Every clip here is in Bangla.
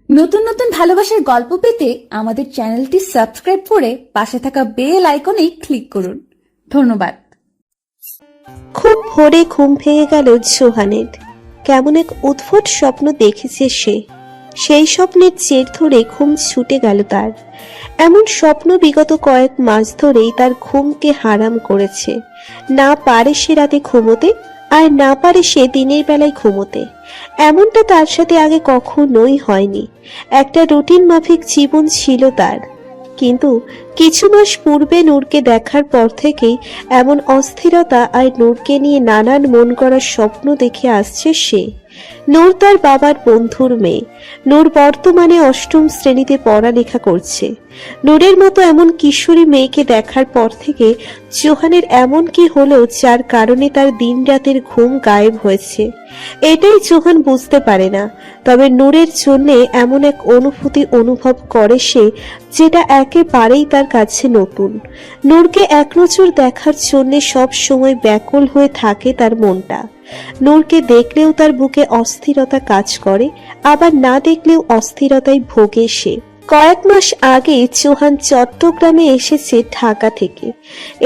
নতুন নতুন ভালোবাসার গল্প পেতে আমাদের চ্যানেলটি সাবস্ক্রাইব করে পাশে থাকা বেল আইকনে ক্লিক করুন। ধন্যবাদ। খুব ভোরে ঘুম ভেঙে গেল জোহানের। কেমন এক উদ্ভট স্বপ্ন দেখেছে সে। সেই স্বপ্নের জের ধরে ঘুম ছুটে গেল তার। এমন স্বপ্ন বিগত কয়েক মাস ধরেই তার ঘুমকে হারাম করেছে। না পারে সে রাতে ঘুমোতে, আর না পারে সে দিনের বেলায় ঘুমোতে। এমনটা তার সাথে আগে কখনোই হয়নি। একটা রুটিন মাফিক জীবন ছিল তার, কিন্তু কিছু মাস পূর্বে নূরকে দেখার পর থেকেই এমন অস্থিরতা আর নূরকে নিয়ে নানান মন করার স্বপ্ন দেখে আসছে সে। নূর তার বাবার বন্ধুর মেয়ে। নূর বর্তমানে ৮ম শ্রেণীতে পড়ালেখা করছে। নূরের মতো এমন কিশোরী মেয়েকে দেখার পর থেকে জোহানের এমন কি হলো যার কারণে তার দিন রাতের ঘুম গায়েব হয়েছে, এটাই জোহান বুঝতে পারে না। তবে নূরের জন্য এমন এক অনুভূতি অনুভব করে সে, যেটা একেবারেই তার কাছে নতুন। নূরকে এক নজর দেখার জন্য সব সময় ব্যাকুল হয়ে থাকে তার মনটা। নূরকে দেখলেও তার বুকে অস্থিরতা কাজ করে, আবার না দেখলেও অস্থিরতায় ভোগে সে। কয়েক মাস আগে জোহান চট্টগ্রামে এসেছে ঢাকা থেকে।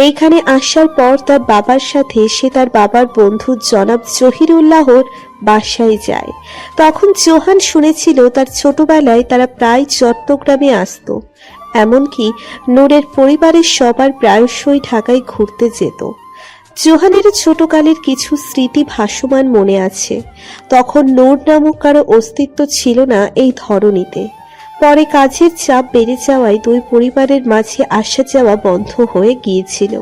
এইখানে আসার পর তার বাবার সাথে সে তার বাবার বন্ধু জনাব জহিরুল্লাহর বাসায় যায়। তখন জোহান শুনেছিল তার ছোটবেলায় তারা প্রায় চট্টগ্রামে আসতো। এমনকি নূরের পরিবারের সবার প্রায়শই ঢাকায় ঘুরতে যেত। জোহানের ছোটকালের কিছু স্মৃতি ভাসমান মনে আছে। তখন নূর নামক কারো অস্তিত্ব ছিল না এই ধরনীতে। পরে কাজের চাপ বেড়ে যাওয়ায় দুই পরিবারের মাঝে আসা যাওয়া বন্ধ হয়ে গিয়েছিল।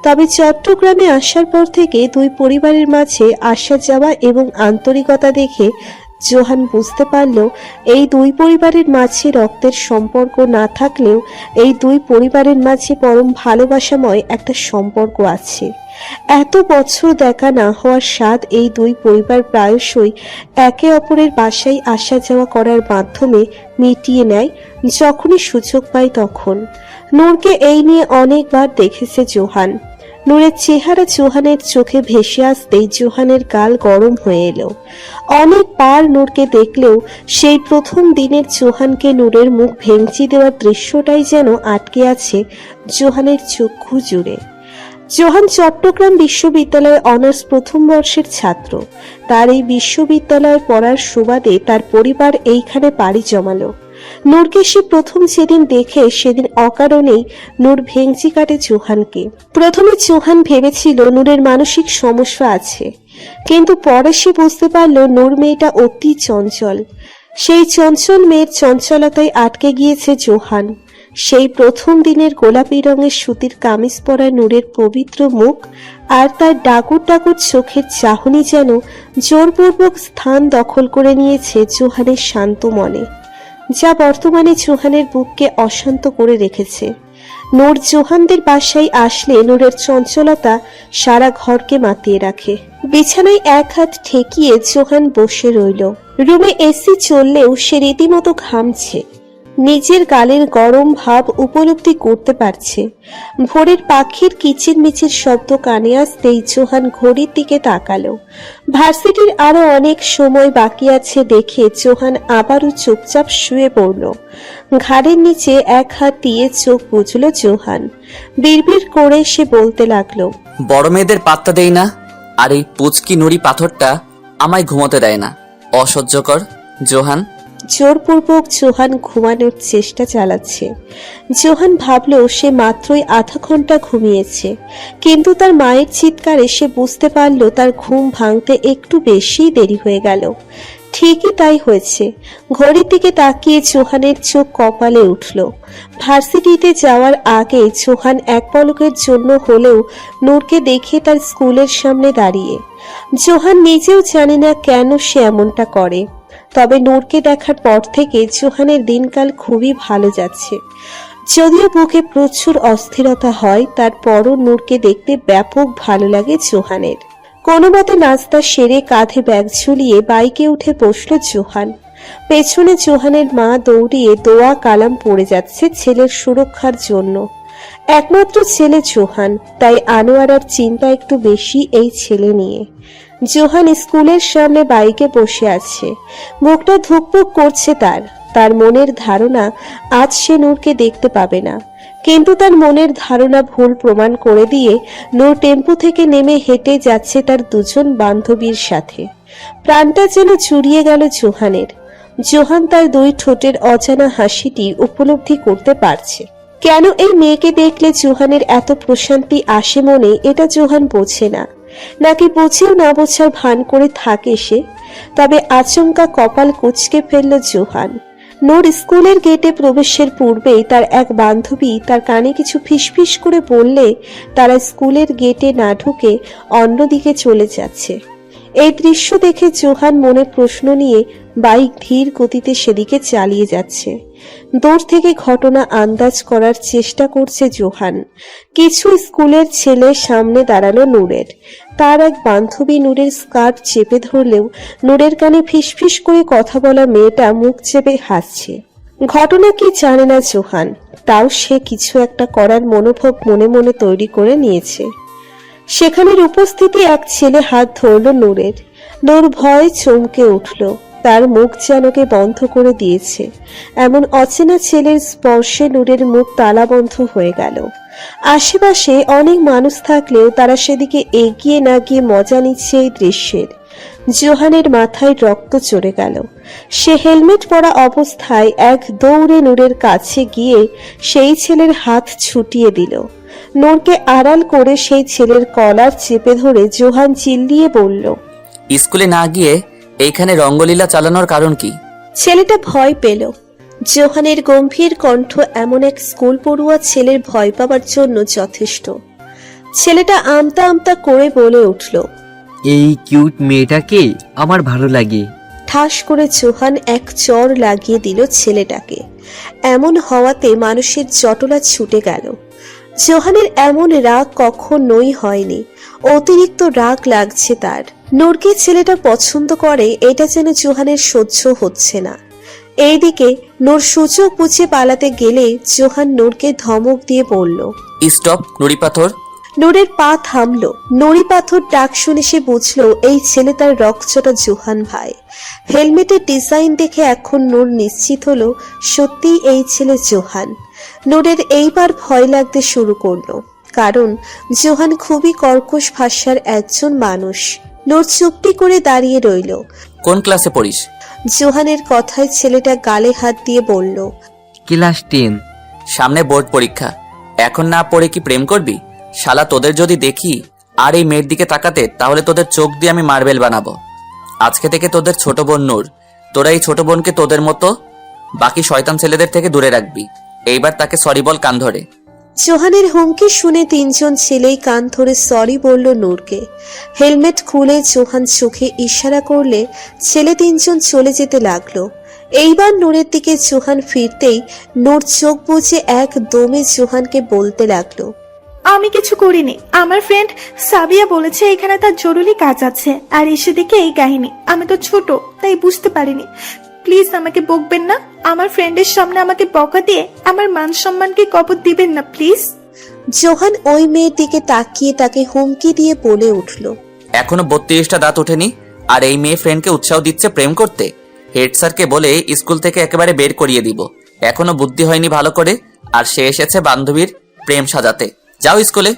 তবে চট্টগ্রামে আসার পর থেকে দুই পরিবারের মাঝে আসা যাওয়া এবং আন্তরিকতা দেখে জোহান বুঝতে পারল এই দুই পরিবারের মাঝে রক্তের সম্পর্ক না থাকলেও এই দুই পরিবারের মাঝে পরম ভালোবাসাময় একটা সম্পর্ক আছে। এত বছর দেখা না হওয়ার স্বাদ এই দুই পরিবার প্রায়শই একে অপরের বাসায় আসা যাওয়া করার মাধ্যমে মিটিয়ে নেয় যখনই সুযোগ পায় তখন। নূরকে এই নিয়ে অনেকবার দেখেছে জোহান। নূরের চেহারা জোহানের চোখে ভেসে আসতেই জোহানের গাল গরম হয়ে এলো। অনেকবার নূরকে দেখলেও সেই প্রথম দিনের জোহানকে নূরের মুখ ভেঙচি দেওয়ার দৃশ্যটাই যেন আটকে আছে জোহানের চক্ষু জুড়ে। জোহান চট্টগ্রাম বিশ্ববিদ্যালয়ে অনার্স প্রথম বর্ষের ছাত্র। তার এই বিশ্ববিদ্যালয়ে পড়ার সুবাদে তার পরিবার এইখানে পাড়ি জমালো। নূরকে সে প্রথম যেদিন দেখে সেদিন অকারণেই নূর ভেঙচি কাটে জোহানকে। প্রথমে জোহান ভেবেছিল নূরের মানসিক সমস্যা আছে, কিন্তু পরে সে বুঝতে পারল নূর মেয়েটা অতি চঞ্চল। সেই চঞ্চল মেয়ের চঞ্চলতায় আটকে গিয়েছে জোহান। সেই প্রথম দিনের গোলাপি রঙের সুতির কামিজ পরা নূরের পবিত্র মুখ আর তার ডাকুর ডাকুর চোখের চাহনি যেন জোরপূর্বক স্থান দখল করে নিয়েছে জোহানের শান্ত মনে, যা বর্তমানে জোহানের বুককে অশান্ত করে রেখেছে। নূর জোহানদের বাসায় আসলে নূরের চঞ্চলতা সারা ঘরকে মাতিয়ে রাখে। বিছানায় এক হাত ঠেকিয়ে জোহান বসে রইল। রুমে এসি চললেও সে রীতিমতো ঘামছে। নিজের গালের গরম ভাব উপলব্ধি করতে পারছে। ভোরের পাখির কিচিরমিচির শব্দ কানে আসতেই জোহান ঘড়ির দিকে তাকালো। ভার্সিটির আরো অনেক সময় বাকি আছে দেখে জোহান আবারও চুপচাপ শুয়ে পড়ল। ঘাড়ের নিচে এক হাত দিয়ে চোখ বুঝল জোহান। বিড়বিড় করে সে বলতে লাগলো, বড় মেয়েদের পাত্তা দেই না, আর এই পুচকি নুড়ি পাথরটা আমায় ঘুমোতে দেয় না। অসহ্যকর জোহান। জোরপূর্বক জোহান ঘুমানোর চেষ্টা চালাচ্ছে। জোহান ভাবলো সে মাত্রই আধা ঘন্টা ঘুমিয়েছে, কিন্তু তার মায়ের চিৎকারে সে বুঝতে পারল তার ঘুম ভাঙতে একটু বেশি দেরি হয়ে গেল। ঠিকই তাই হয়েছে। ঘড়ির দিকে তাকিয়ে জোহানের চোখ কপালে উঠল। ভার্সিটিতে যাওয়ার আগে জোহান এক পলকের জন্য হলেও নূরকে দেখে তার স্কুলের সামনে দাঁড়িয়ে। জোহান নিজেও জানে না কেন সে এমনটা করে, তবে নূরকে দেখার পর থেকে জোহানের দিনকাল খুবই ভালো যাচ্ছে। যদিও বুকে প্রচুর অস্থিরতা হয়, তারপরও নূরকে দেখতে ব্যাপক ভালো লাগে জোহানের। কোনো মতে নাস্তা সেরে কাঁধে ব্যাগ ঝুলিয়ে বাইকে উঠে বসল জোহান। পেছনে জোহানের মা দৌড়িয়ে দোয়া কালাম পড়ে যাচ্ছে ছেলের সুরক্ষার জন্য। একমাত্র ছেলে জোহান, তাই আনোয়ারার চিন্তা একটু বেশি এই ছেলে নিয়ে। জোহান স্কুলের সামনে বাইকে বসে আছে। মুখটা ধুকপুক করছে তার। তার মনের ধারণা আজ সে নূরকে দেখতে পাবে না, কিন্তু তার মনের ধারণা ভুল প্রমাণ করে দিয়ে নূর টেম্পো থেকে নেমে হেঁটে যাচ্ছে তার দুজন বান্ধবীর সাথে। প্রাণটা যেন জুড়িয়ে গেল জোহানের। জোহান তার দুই ঠোঁটের অজানা হাসিটি উপলব্ধি করতে পারছে। কেন এই মেয়েকে দেখলে জোহানের এত প্রশান্তি আসে মনে, এটা জোহান বোঝে না, নাকি বুঝেও না বোঝার ভান করে থাকে সে। তবে আচমকা কপাল কুঁচকে ফেলল জোহান। নূর স্কুলের গেটে প্রবেশের পূর্বেই তার এক বান্ধবী তার কানে কিছু ফিসফিস করে বললে তারা স্কুলের গেটে না ঢুকে অন্যদিকে চলে যাচ্ছে। এই দৃশ্য দেখে জোহান মনে প্রশ্ন নিয়ে বাইক ধীর গতিতে সেদিকে চালিয়ে যাচ্ছে। দূর থেকে ঘটনা আন্দাজ করার চেষ্টা করছে জোহান। কিছু স্কুলের ছেলে সামনে দাঁড়ালো নূরের। তার এক বান্ধবী নূরের স্কার্ট চেপে ধরলেও নূরের কানে ফিসফিস করে কথা বলা মেয়েটা মুখ চেপে হাসছে। ঘটনা কি জানে না জোহান, তাও সে কিছু একটা করার মনোভাব মনে মনে তৈরি করে নিয়েছে। সেখানের উপস্থিতি এক ছেলে হাত ধরল নূরের। নূর ভয়ে চমকে উঠল। তার মুখ যেনকে বন্ধ করে দিয়েছে। এমন অচেনা ছেলের স্পর্শে নূরের মুখ তালাবন্ধ হয়ে গেল। আশেপাশে অনেক মানুষ থাকলেও তারা সেদিকে এগিয়ে না গিয়ে মজা নিচ্ছে এই দৃশ্যের। জোহানের মাথায় রক্ত চড়ে গেল। সে হেলমেট পরা অবস্থায় এক দৌড়ে নূরের কাছে গিয়ে সেই ছেলের হাত ছুটিয়ে দিল। নূরকে আড়াল করে সেই ছেলের কলার চেপে ধরে জোহান চিল্লিয়ে বলল, স্কুলে না গিয়ে এইখানে রঙ্গলীলা চালানোর কারণ কি? ছেলেটা ভয় পেল। জোহানের গম্ভীর কণ্ঠ এমন এক স্কুল পড়ুয়া ছেলের ভয় পাবার জন্য যথেষ্ট। ছেলেটা আমতা আমতা করে বলে উঠল, এই কিউট মেয়েটাকে আমার ভালো লাগে। ঠাস করে জোহান এক চড় লাগিয়ে দিল ছেলেটাকে। এমন হওয়াতে মানুষের জটলা ছুটে গেল। জোহানের এমন রাগ কখনোই হয়নি। অতিরিক্ত রাগ লাগছে তার। নূরকে ছেলেটা পছন্দ করে এটা যেন জোহানের সহ্য হচ্ছে না। এইদিকে নূর সুযোগ বুঝে পালাতে গেলে জোহান নূরকে ধমক দিয়ে বলল, স্টপ নুড়ি পাথর। নূরের পা থামলো। নুড়ি পাথর ডাক শুনে সে বুঝলো এই ছেলে তার রকচটা জোহান ভাই। হেলমেটের ডিজাইন দেখে এখন নূর নিশ্চিত হলো সত্যিই এই ছেলে জোহান। নূরের এইবার ভয় লাগতে শুরু করলো, কারণ জোহান খুবই কর্কশ ভাষার একজন মানুষ। নূর চুপটি করে দাঁড়িয়ে রইল। কোন ক্লাসে পড়িস? জোহানের কথায় ছেলেটা গালে হাত দিয়ে বলল, ক্লাস 10। সামনে বোর্ড পরীক্ষা, এখন না পড়ে কি প্রেম করবি? শালা তোদের যদি দেখি আর এই মেয়ের দিকে তাকাতে, তাহলে তোদের চোখ দিয়ে আমি মার্বেল বানাবো। আজকে থেকে তোদের ছোট বোন নূর, তোরা এই ছোট বোনকে তোদের মতো বাকি শয়তান ছেলেদের থেকে দূরে রাখবি। এইবার তাকে সরি বল কান ধরে। জোহানের হুমকি শুনে তিনজন ছেলেই কান ধরে সরি বলল নূরকে। হেলমেট খুলে জোহান চোখে ইশারা করলে ছেলে তিনজন চলে যেতে লাগলো। এইবার নূরের দিকে জোহান ফিরতেই নূর চোখ বুজে এক দমে জোহানকে বলতে লাগলো, আমি কিছু করিনি। আমার ফ্রেন্ড সাবিয়া বলেছে এখানে তার জরুরি কাজ আছে, আর এসে দেখে এই কাহিনী। আমি তো ছোট, তাই বুঝতে পারিনি। প্লিজ আমাকে বকবেন না। আমার ফ্রেন্ডের সামনে আমাকে বকা দিয়ে আমার মান সম্মানকে কবর দিবেন না প্লিজ। জোহান ওই মেয়ের দিকে তাকিয়ে তাকে হুমকি দিয়ে বলে উঠল, এখনো 32টা দাঁত ওঠেনি, আর এই মেয়ে ফ্রেন্ডকে উৎসাহ দিচ্ছে প্রেম করতে। হেড স্যারকে বলে স্কুল থেকে একেবারে বের করিয়ে দিব। এখনো বুদ্ধি হয়নি ভালো করে, আর সে এসেছে বান্ধবীর প্রেম সাজাতে। যাও স্কুলে।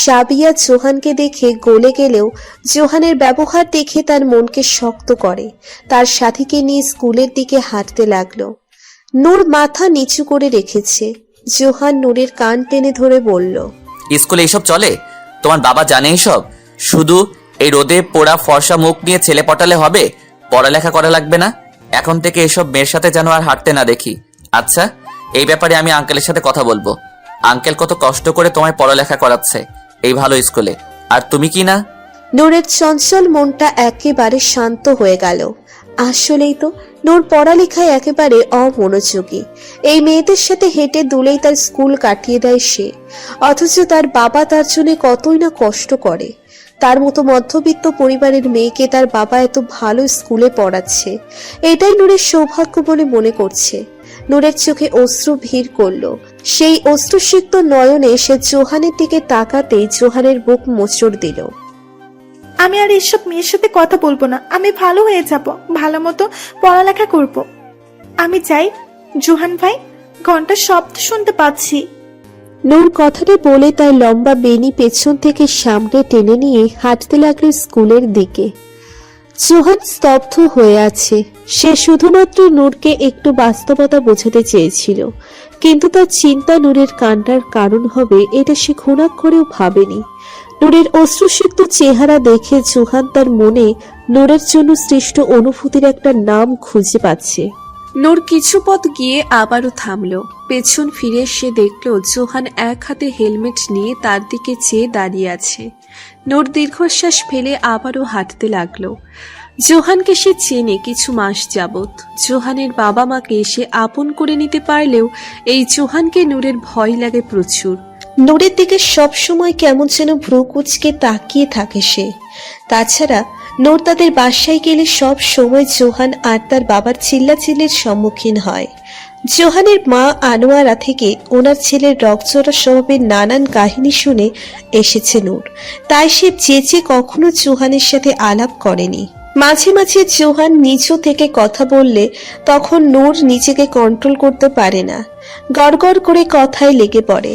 সাবিয়া জোহানকে দেখে গলে গেলেও জোহানের ব্যবহার দেখে তার মনকে শক্ত করে। তার সাথীকে নিয়ে স্কুলের দিকে হাঁটতে লাগলো। নূর মাথা নিচু করে রেখেছে। জোহান নূরের কান টেনে ধরে বলল, স্কুলে এইসব চলে? তোমার বাবা জানে এইসব? শুধু এই রোদে পোড়া ফর্সা মুখ নিয়ে ছেলে পটালে হবে? পড়ালেখা করা লাগবে না? এখন থেকে এসব মেয়ের সাথে যেন আর হাঁটতে না দেখি। আচ্ছা, এই ব্যাপারে আমি আঙ্কেলের সাথে কথা বলবো। আঙ্কেল কত কষ্ট করে তোমায় পড়ালেখা করাচ্ছে এই ভালো স্কুলে, আর তুমি কি না? নূরের চঞ্চল মনটা একেবারে শান্ত হয়ে গেল। আসলেই তো নূর পড়ালেখায় একেবারে অমনোযোগী। এই মেয়েদের সাথে হেঁটে দুলেই তার স্কুল কাটিয়ে দেয় সে, অথচ তার বাবা তার জন্য কতই না কষ্ট করে। তার মতো মধ্যবিত্ত পরিবারের মেয়েকে তার বাবা এত ভালো স্কুলে পড়াচ্ছে, এটাই নূরের সৌভাগ্য বলে মনে করছে। নূরের চোখে অশ্রু ভিড় করলো। সেই অশ্রুসিক্ত নয়নে সে জোহানের দিকে তাকাতেই জোহানের বুক মোচড় দিল। আমি আর এইসব মেয়ের সাথে কথা বলবো না। আমি ভালো হয়ে যাব, ভালো মতো পড়ালেখা করব। আমি চাই। জোহান ভাই, ঘন্টার শব্দ শুনতে পাচ্ছি। নূর কথাটা বলে তার লম্বা বেনি পেছন থেকে সামনে টেনে নিয়ে হাঁটতে লাগলো স্কুলের দিকে। জোহান স্তব্ধ হয়ে আছে। সে শুধুমাত্র নূরকে একটু বাস্তবতা বোঝাতে চেয়েছিল, কিন্তু তার চিন্তা নূরের কান্নার কারণ হবে এটা সে ঘুণাক্ষরেও ভাবেনি। নূরের অশ্রুসিক্ত চেহারা দেখে জোহান তার মনে নূরের জন্য সৃষ্ট অনুভূতির একটা নাম খুঁজে পাচ্ছে। নূর কিছু পথ গিয়ে আবারও থামলো। পেছন ফিরে সে দেখল জোহান এক হাতে হেলমেট নিয়ে তার দিকে চেয়ে দাঁড়িয়ে আছে। নূর দীর্ঘশ্বাস ফেলে আবারও হাঁটতে লাগলো। জোহানকে সে চেনে কিছু মাস যাবত। জোহানের বাবা মাকে সে আপন করে নিতে পারলেও এই জোহানকে নূরের ভয় লাগে প্রচুর। নূরের দিকে সবসময় কেমন যেন ভ্রু কুঁচকে তাকিয়ে থাকে সে। তাছাড়া নূর তাদের বাসায় গেলে সব সময় জোহান আর তার বাবার চিল্লাচিল্লির সম্মুখীন হয়। জোহানের মা আনোয়ারা থেকে ওনার ছেলের রকচড়া স্বভাবের নানান কাহিনী শুনে এসেছে নূর, তাই সে চেঁচে কখনো জোহানের সাথে আলাপ করেনি। মাঝে মাঝে জোহান নিচু থেকে কথা বললে তখন নূর নিজেকে কন্ট্রোল করতে পারে না, গড়গড় করে কথায় লেগে পড়ে।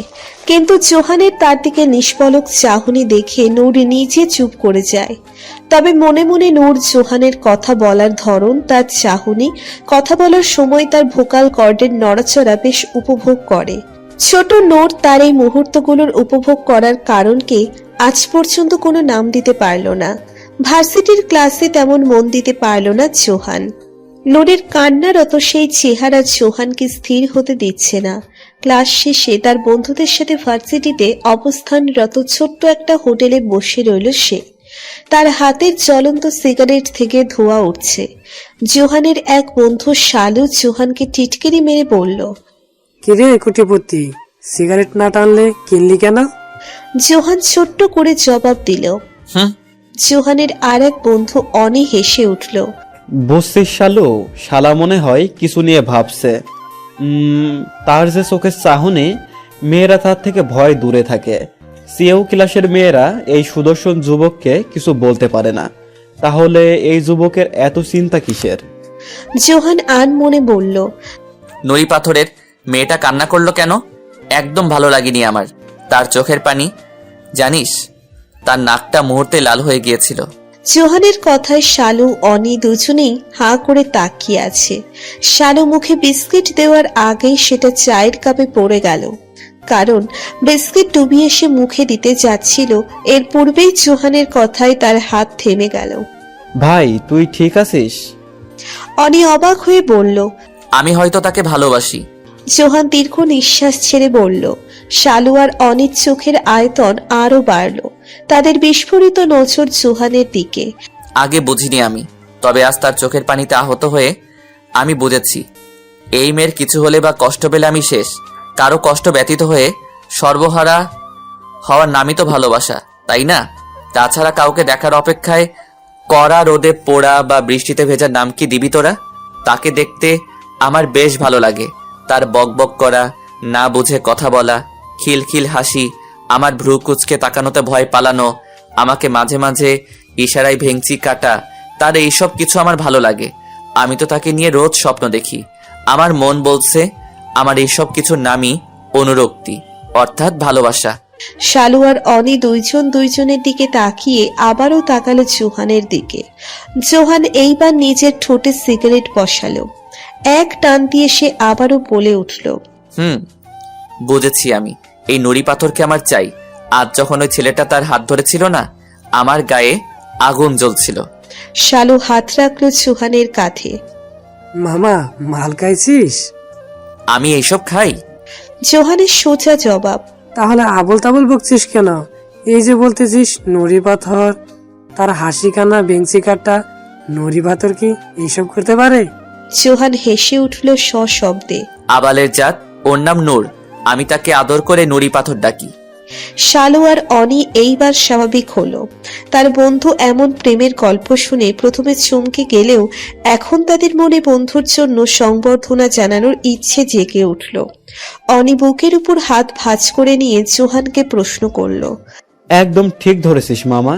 কিন্তু জোহানের তার দিকে নিষ্পলক চাহনি দেখে নূর নিজে চুপ করে যায়। তবে মনে মনে নূর জোহানের কথা বলার ধরন, তার চাহনি, কথা বলার সময় তার ভোকাল কর্ডের নড়াচড়া বেশ উপভোগ করে। ছোট নূর তার এই মুহূর্তগুলোর উপভোগ করার কারণকে আজ পর্যন্ত কোনো নাম দিতে পারল না। ভার্সিটির ক্লাসে তেমন মন দিতে পারল না জোহান। নূরের কান্নারত সেই চেহারা জোহানকে স্থির হতে দিচ্ছে না। ক্লাস শেষে তার বন্ধুদের সাথে ভার্সিটিতে অবস্থানরত ছোট্ট একটা হোটেলে বসে রইল সে। তার হাতের জ্বলন্ত সিগারেট থেকে ধোঁয়া উঠছে। জোহানের এক বন্ধু শালু জোহানকে টিটকিরি মেরে বলল, কিরে কুটিপতি, সিগারেট না টানলে কিনলি কেন? জোহান ছোট্ট করে জবাব দিল। জোহানের আর এক বন্ধু অনি হেসে উঠল। বুঝছিস শালু, শালা মনে হয় কিছু নিয়ে ভাবছে। তার যে চোখের চাহনি, মেয়েরা তার থেকে ভয় দূরে থাকে। সিএও ক্লাসের মেয়েরা এই সুদর্শন যুবককে কিছু বলতে পারে না, তাহলে এই যুবকের এত চিন্তা কিসের? জোহান আন মনে বলল, নুড়ি পাথরের মেয়েটা কান্না করলো কেন? একদম ভালো লাগেনি আমার তার চোখের পানি। জানিস, তার নাকটা মুহূর্তে লাল হয়ে গিয়েছিল। জোহানের কথায় শালু অনি দুজনেই হাঁ করে তাকিয়ে আছে। শালু মুখে বিস্কিট দেওয়ার আগেই সেটা চায়ের কাপে পড়ে গেল, কারণ বিস্কিট ডুবিয়ে সে মুখে দিতে যাচ্ছিল। এর পূর্বেই জোহানের কথায় তার হাত থেমে গেল। ভাই, তুই ঠিক আছিস? অনি অবাক হয়ে বলল। আমি হয়তো তাকে ভালোবাসি। জোহান দীর্ঘ নিঃশ্বাস ছেড়ে বলল। শালু আর অনির চোখের আয়তন আরো বাড়ল। তাদের বিস্ফোরিত নজর জোহানের দিকে। আগে বুঝিনি আমি, তবে আজ তার চোখের পানিতে আহত হয়ে আমি বুঝেছি এই মেয়ের কিছু হলে বা কষ্ট পেলে আমি শেষ। কারো কষ্ট ব্যতীত হয়ে সর্বহারা হওয়ার নামই তো ভালোবাসা, তাই না? তাছাড়া কাউকে দেখার অপেক্ষায় কড়া রোদে পোড়া বা বৃষ্টিতে ভেজার নাম কি দিবি তোরা? তাকে দেখতে আমার বেশ ভালো লাগে। তার বকবক করা, না বুঝে কথা বলা, খিলখিল হাসি, আমার ভ্রু কুচকে তাকানোতে ভয় পালানো, আমাকে মাঝে মাঝে ইশারায় ভেঙচি কাটা, তার এইসব কিছু আমার ভালো লাগে। আমি তো তাকে নিয়ে রোজ স্বপ্ন দেখি। আমার মন বলছে আমার এইসব কিছুর নামই অনুরক্তি, অর্থাৎ ভালোবাসা। শালু আর অনি দুইজন দুইজনের দিকে তাকিয়ে আবারও তাকালো জোহানের দিকে। জোহান এইবার নিজের ঠোঁটে সিগারেট বসালো। এক টান দিয়ে সে আবারও বলে উঠল, বুঝেছি আমি। এই নুড়ি পাথরকে আমার চাই। আজ যখন ওই ছেলেটা তার হাত ধরেছিল না, আমার গায়ে আগুন জ্বলছিল। শালু হাত রাখলো জোহানের কাঁধে। মামা, মাল খাইছিস? আমি এইসব খাই? জোহানের সোজা জবাব। তাহলে আবল তাবল বকছিস কেন? এই যে বলতেছিস নুড়ি পাথর, তার হাসি কান্না বেঞ্চি কাটা, নুড়ি পাথর কি এইসব করতে পারে? জোহান হেসে উঠল সশব্দে। আবালের জাত, ওর নাম নূর। আমি তাকে আদর করে নুড়ি পাথর ডাকি। শালু আর অনি এইবার স্বাভাবিক হলো। তার বন্ধু এমন প্রেমের গল্প শুনে প্রথমে চমকে গেলেও এখন তাদের মনে বন্ধুর জন্য সংবর্ধনা জানানোর ইচ্ছে জেগে উঠল। অনি বুকের উপর হাত ভাঁজ করে নিয়ে জোহানকে প্রশ্ন করল, একদম ঠিক ধরেছিস মামা।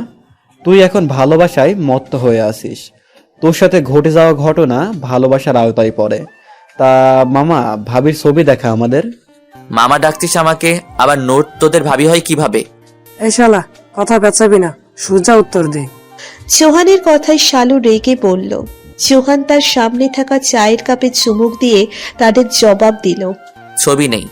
তুই এখন ভালোবাসায় মত্ত হয়ে আসিস। তোর সাথে ঘটে যাওয়া ঘটনা ভালোবাসার আওতায় পড়ে। তা মামা, ভাবির ছবি দেখা আমাদের। মামা ডাকছিস আমাকে, আবার নোট তোদের ভাবি হয় কিভাবে? এই শালা, কথা পেঁচাবি না, সোজা উত্তর দে। চৌহানের কথায় শালু রেগে বলল। চৌহান তার সামনে থাকা চায়ের কাপে চুমুক দিয়ে তাদের জবাব দিল। ছবি নেই,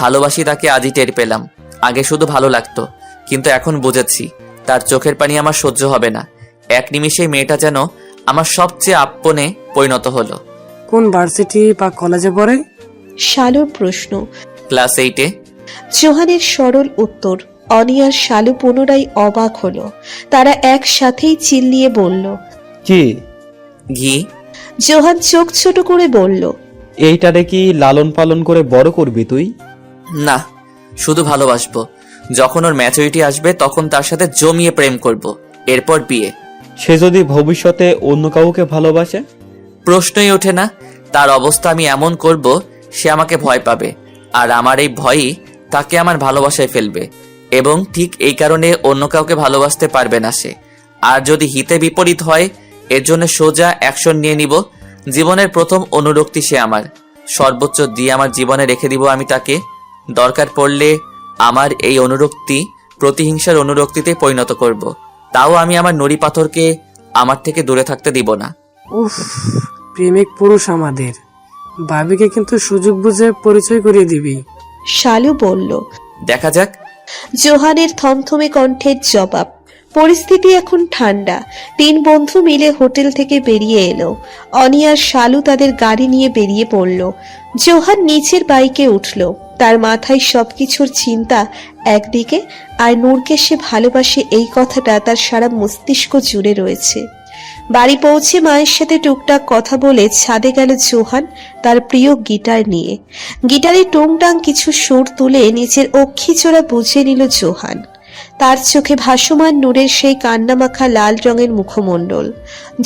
ভালোবাসি তাকে আজই টের পেলাম। আগে শুধু ভালো লাগতো, কিন্তু এখন বুঝেছি তার চোখের পানি আমার সহ্য হবে না। এক নিমিষেই মেয়েটা যেন আমার সবচেয়ে আপনে পরিণত হলো। কোন ভার্সিটি বা কলেজে পড়ে? শালুর প্রশ্ন। ক্লাস 8-এ। চৌহানের সরল উত্তর। অনিয়ার শালু পুনরায় অবাক হলো। তারা একসাথেই চিল্লিয়ে বলল, কি? ঘি। চৌহান চোখ ছোট করে বলল, এইটারে কি লালন পালন করে বড় করবি তুই? না, শুধু ভালোবাসবো। যখন ওর ম্যাচুরিটি আসবে তখন তার সাথে জমিয়ে প্রেম করব, এরপর বিয়ে। সে যদি ভবিষ্যতে অন্য কাউকে ভালোবাসে? প্রশ্নই ওঠে না। তার অবস্থা আমি এমন করব সে আমাকে ভয় পাবে, আর আমার এই ভয়ই তাকে আমার ভালোবাসায় ফেলবে, এবং ঠিক এই কারণে অন্য কাউকে ভালোবাসতে পারবে না সে। আর যদি হিতে বিপরীত হয়, এর জন্য সোজা অ্যাকশন নিয়ে নিব। জীবনের প্রথম অনুরক্তি সে আমার, সর্বোচ্চ দিয়ে আমার জীবনে রেখে দিব আমি তাকে। দরকার পড়লে আমার এই অনুরক্তি প্রতিহিংসার অনুরক্তিতে পরিণত করব। তাও আমি আমার নুড়ি পাথরকে আমার থেকে দূরে থাকতে দিব না। উফ, প্রেমিক পুরুষ আমাদের। ভাবিকে কিন্তু সুযোগ বুঝে পরিচয় করিয়ে দিবি। শালু বলল। দেখা যাক। চৌহানের থমথমে কণ্ঠের জবাব। পরিস্থিতি এখন ঠান্ডা। 3 বন্ধু মিলে হোটেল থেকে বেরিয়ে এলো। অনিয়ার শালু তাদের গাড়ি নিয়ে বেরিয়ে পড়ল। চৌহান নিচের বাইকে উঠল। তার মাথায় সবকিছুর চিন্তা একদিকে, আর নূরকে সে ভালোবাসে এই কথাটা তার সারা মস্তিষ্ক জুড়ে রয়েছে। বাড়ি পৌঁছে মায়ের সাথে টুকটাক কথা বলে ছাদে গেল চৌহান তার প্রিয় গিটার নিয়ে। গিটারে টুংটাং কিছু সুর তুলে নিচের অক্ষিচোরা বুঝে নিল চৌহান। তার চোখে ভাসমান নূরের সেই কান্নামাখা লাল রঙের মুখমণ্ডল।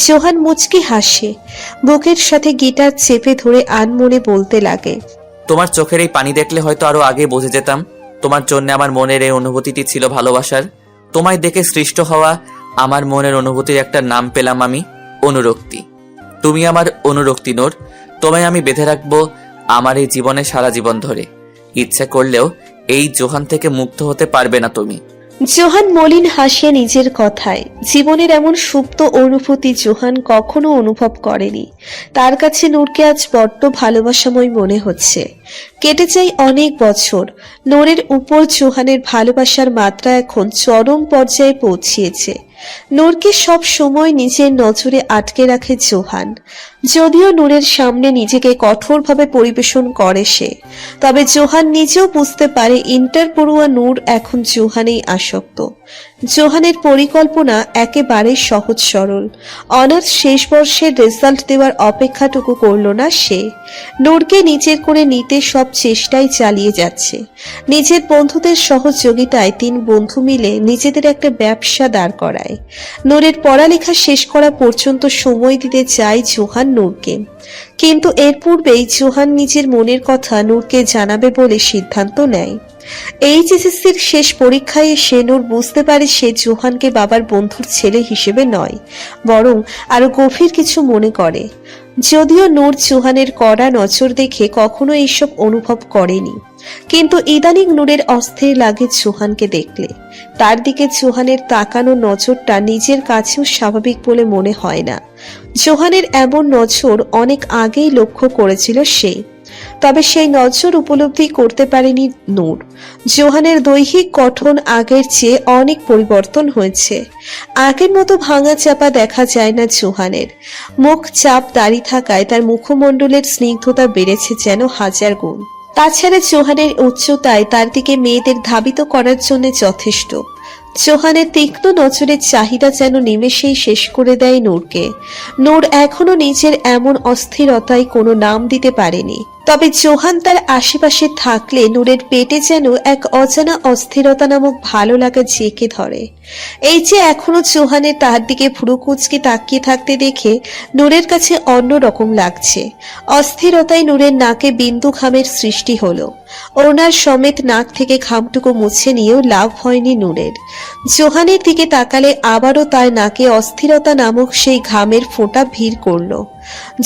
চৌহান মুচকি হাসে, বুকের সাথে গিটার চেপে ধরে আনমনে বলতে লাগে, তোমার চোখের এই পানি দেখলে হয়তো আরো আগে বুঝে যেতাম তোমার জন্য আমার মনের এই অনুভূতিটি ছিল ভালোবাসার। তোমায় দেখে সৃষ্ট হওয়া আমার মনের অনুভূতির একটা নাম পেলাম আমি, অনুরক্তি। তুমি আমার অনুরক্তি নূর। তোমায় আমি বেঁধে রাখবো আমার এই জীবনে সারা জীবন ধরে। ইচ্ছে করলেও এই জোহান থেকে মুক্ত হতে পারবে না তুমি। চৌহান মলিন হাসে নিজের কথায়। জীবনের এমন সুপ্ত অনুভূতি চৌহান কখনো অনুভব করেনি। তার কাছে নূরকে আজ বড্ড ভালোবাসাময় মনে হচ্ছে। কেটে যায় অনেক বছর। নূরের উপর চৌহানের ভালোবাসার মাত্রা এখন চরম পর্যায়ে পৌঁছিয়েছে। নূরকে সব সময় নিজের নজরে আটকে রাখে চৌহান। যদিও নূরের সামনে নিজেকে কঠোরভাবে পরিবেশন করে সে, তবে চৌহান নিজেও বুঝতে পারে ইন্টার পড়ুয়া নূর এখন চৌহানেই আসক্ত। চৌহানের পরিকল্পনা একেবারে সহজ সরল। অনার্স শেষ বর্ষের রেজাল্ট দেওয়ার অপেক্ষাটুকু করল না সে। নূরকে নিজের করে নিতে সব চেষ্টাই চালিয়ে যাচ্ছে। নিজের বন্ধুদের সহযোগিতায় 3 বন্ধু মিলে নিজেদের একটা ব্যবসা দাঁড় করায়। নূরের পড়ালেখা শেষ করা পর্যন্ত সময় দিতে চায় চৌহান নূরকে, কিন্তু এর পূর্বেই চৌহান নিজের মনের কথা নূরকে জানাবে বলে সিদ্ধান্ত নেয়। এইচএসসির শেষ পরীক্ষায় এসে নূর বুঝতে পারে সে চৌহানকে বাবার বন্ধুর ছেলে হিসেবে নয়, বরং আরো গভীর কিছু মনে করে। যদিও নূর চৌহানের কড়া নজর দেখে কখনো এইসব অনুভব করেনি, কিন্তু ইদানিং নূরের অস্থির লাগে চৌহানকে দেখলে। তার দিকে চৌহানের তাকানো নজরটা নিজের কাছেও স্বাভাবিক বলে মনে হয় না। চৌহানের এমন নজর অনেক আগেই লক্ষ্য করেছিল সে, তবে সেই নজর উপলব্ধি করতে পারেনি নূর। চৌহানের দৈহিক গঠন আগের চেয়ে অনেক পরিবর্তন হয়েছে। আগের মতো ভাঙা চাপা দেখা যায় না চৌহানের। মুখ চাপ দাড়ি থাকায় তার মুখমণ্ডলের স্নিগ্ধতা বেড়েছে যেন 1000 গুণ। তাছাড়া চৌহানের উচ্চতায় তার দিকে মেয়েদের ধাবিত করার জন্য যথেষ্ট। চৌহানের তীক্ষ্ণ নজরের চাহিদা যেন নিমেষেই শেষ করে দেয় নূরকে। নূর এখনো নিজের এমন অস্থিরতায় কোনো নাম দিতে পারেনি, তবে চৌহান তার আশেপাশে থাকলে নূরের পেটে যেন এক অজানা অস্থিরতা নামক ভালো লাগা জেঁকে ধরে। এই যে এখনো চৌহানের তার দিকে ভ্রু কুঁচকে তাকিয়ে থাকতে দেখে নূরের কাছে অন্য রকম লাগছে। অস্থিরতায় নূরের নাকে বিন্দু ঘামের সৃষ্টি হলো। ওনার সমেত নাক থেকে ঘামটুকু মুছে নিয়েও লাভ হয়নি নূরের। চৌহানের দিকে তাকালে আবারও তার নাকে অস্থিরতা নামক সেই ঘামের ফোঁটা ভিড় করলো।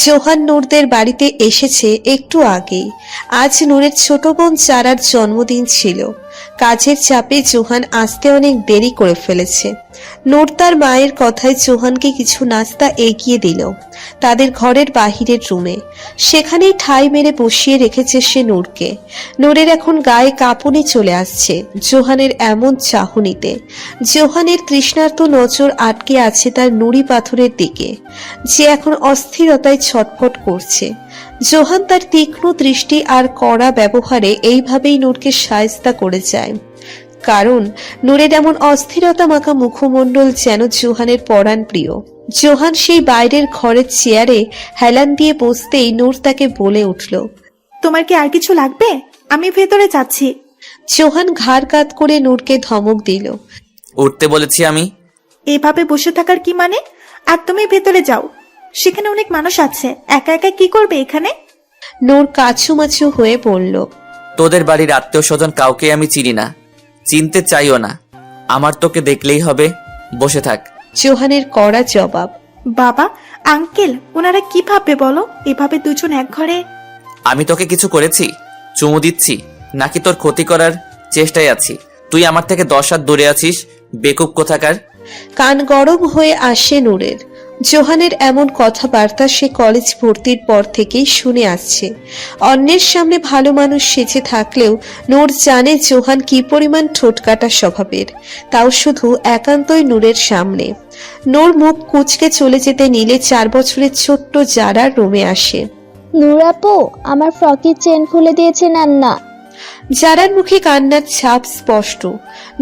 জোহান নূরদের বাড়িতে এসেছে একটু আগেই। আজ নূরের ছোট বোন চারার জন্মদিন ছিল। কাজের চাপে জোহান আসতে অনেক দেরি করে ফেলেছে। নূর তার মায়ের কথায় জোহানকে কিছু নাস্তা এগিয়ে দিল তাদের ঘরের বাহিরের রুমে। সেখানেই ঠাই মেরে বসিয়ে রেখেছে সে নূরকে। নূরের এখন গায়ে কাঁপুনি চলে আসছে জোহানের এমন চাহনিতে। জোহানের তৃষ্ণার্ত নজর আটকে আছে তার নুড়ি পাথরের দিকে, যে এখন অস্থিরতায় ছটফট করছে। জোহান তার তীক্ষ্ণ দৃষ্টি আর কড়া ব্যবহারে এইভাবেই নূরকে শায়েস্তা করে যায়। কারণ নূরের এমন অস্থিরতা মাখা মুখমণ্ডল যেন জোহানের পরাণ প্রিয়। জোহান সেই বাইরের ঘরের চেয়ারে হেলান দিয়ে বসতেই নূর তাকে বলে উঠল, তোমার কি আর কিছু লাগবে? আমি ভেতরে যাচ্ছি। জোহান ঘাড় কাত করে নূরকে ধমক দিল। উঠতে বলেছি আমি। এভাবে বসে থাকার কি মানে? আর তুমি ভেতরে যাও, সেখানে অনেক মানুষ আছে। একা একা কি করবে এখানে? নূর কাছুমাছু হয়ে বলল, তোদের বাড়ির আত্মীয় স্বজন কাউকে আমি চিনি না, চিনতে চাইও না। আমার তোকে দেখলেই হবে, বসে থাক। জোহানের কড়া জবাব। বাবা, আঙ্কেল, ওনারা কি ভাববে বলো এভাবে দুজন এক ঘরে? আমি তোকে কিছু করেছি? চুমু দিচ্ছি নাকি তোর ক্ষতি করার চেষ্টায় আছি? তুই আমার থেকে 10 হাত দূরে আছিস, বেকুব কোথাকার। কান গরম হয়ে আসে নূরের। জোহানের এমন কথাবার্তা সে কলেজ ভর্তির পর থেকেই শুনে আসছে। অন্যের সামনে ভালো মানুষ সেজে থাকলেও নূর জানে জোহান কি পরিমাণ ঠোঁটকাটা স্বভাবের, তাও শুধু একান্তই নূরের সামনে। নূর মুখ কুচকে চলে যেতে নিলে 4 বছরের ছোট্ট জারার রুমে আসে। নূর আপু, আমার ফ্রকের চেন খুলে দিয়েছে নান্না। জারার মুখে কান্নার ছাপ স্পষ্ট।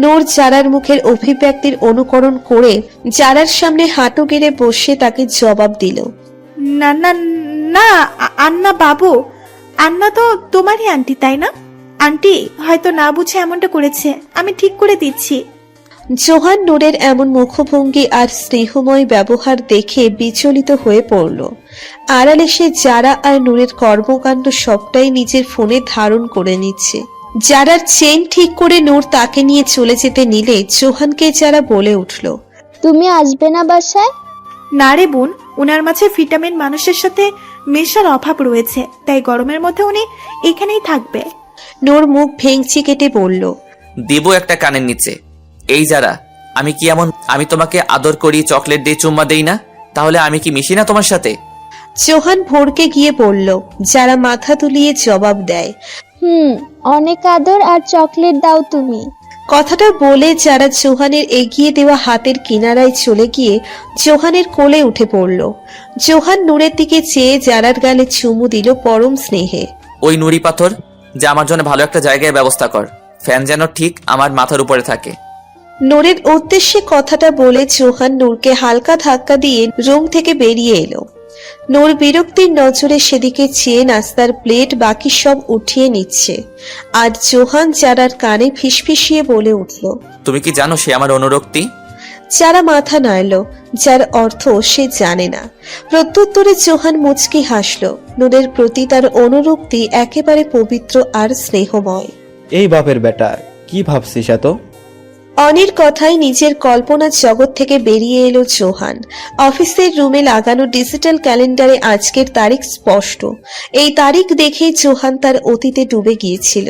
নূর জারার মুখের অভিব্যক্তির অনুকরণ করে জারার সামনে হাঁটু গেড়ে বসে তাকে জবাব দিল, না না না, আন্না বাবু, আন্না তো তোমারই আন্টি, তাই না? আন্টি হয়তো না বুঝে এমনটা করেছে, আমি ঠিক করে দিচ্ছি। জোহান নূরের এমন মুখভঙ্গি আর স্নেহময় ব্যবহার দেখে বিচলিত হয়ে পড়ল। আড়ালে সে জারা আর নূরের কর্মকাণ্ড সবটাই নিজের ফোনে ধারণ করে নিচ্ছে। জারার চেন ঠিক করে নূর তাকে নিয়ে চলে যেতে নিলে জোহানকে যারা বলে উঠল, তুমি আসবে না বাসায়? না রে বোন, উনার মাঝে ভিটামিন মানুষের সাথে মেশার অভাব রয়েছে, তাই গরমের মধ্যে উনি এখানেই থাকবে। নূর মুখ ভেঙচি কেটে বলল, দেব একটা কানের নিচে। এই যারা, আমি কি এমন? আমি তোমাকে আদর করি, চকলেট দিয়ে চুম্মা দেই না? তাহলে আমি কি মিশি না তোমার সাথে? জোহান ভোরকে গিয়ে বলল। যারা মাথা তুলিয়ে জবাব দেয়, অনেক আদর আর চকলেট দাও তুমি। কথাটা বলে যারা জোহানের এগিয়ে দেওয়া হাতের কিনারায় চলে গিয়ে জোহানের কোলে উঠে পড়ল। জোহান নূরের দিকে চেয়ে জারার গালে চুমু দিল পরম স্নেহে। ওই নুড়ি পাথর, যা আমার জন্য ভালো একটা জায়গায় ব্যবস্থা কর, ফ্যান যেন ঠিক আমার মাথার উপরে থাকে। নূরের উদ্দেশ্যে কথাটা বলে জোহান নূরকে হালকা ধাক্কা দিয়ে রুম থেকে বেরিয়ে এলো। নূর বিরক্তির নজরে সেদিকে চেয়ে নাস্তার প্লেট বাকি সব উঠিয়ে নিচ্ছে। আর জোহান জারার কানে ফিসফিসিয়ে বলে উঠল, তুমি কি জানো সে আমার অনুরক্তি? যারা মাথা নাড়ল, যার অর্থ সে জানে না। প্রত্যুত্তরে জোহান মুচকি হাসল। নূরের প্রতি তার অনুরক্তি একেবারে পবিত্র আর স্নেহময়। এই বাপের বেটা, কি ভাবছিস এত? অনির কথায় নিজের কল্পনার জগৎ থেকে বেরিয়ে এলো জোহান। অফিসের রুমে লাগানো ডিজিটাল ক্যালেন্ডারে আজকের তারিখ স্পষ্ট। এই তারিখ দেখেই জোহান তার অতীতে ডুবে গিয়েছিল।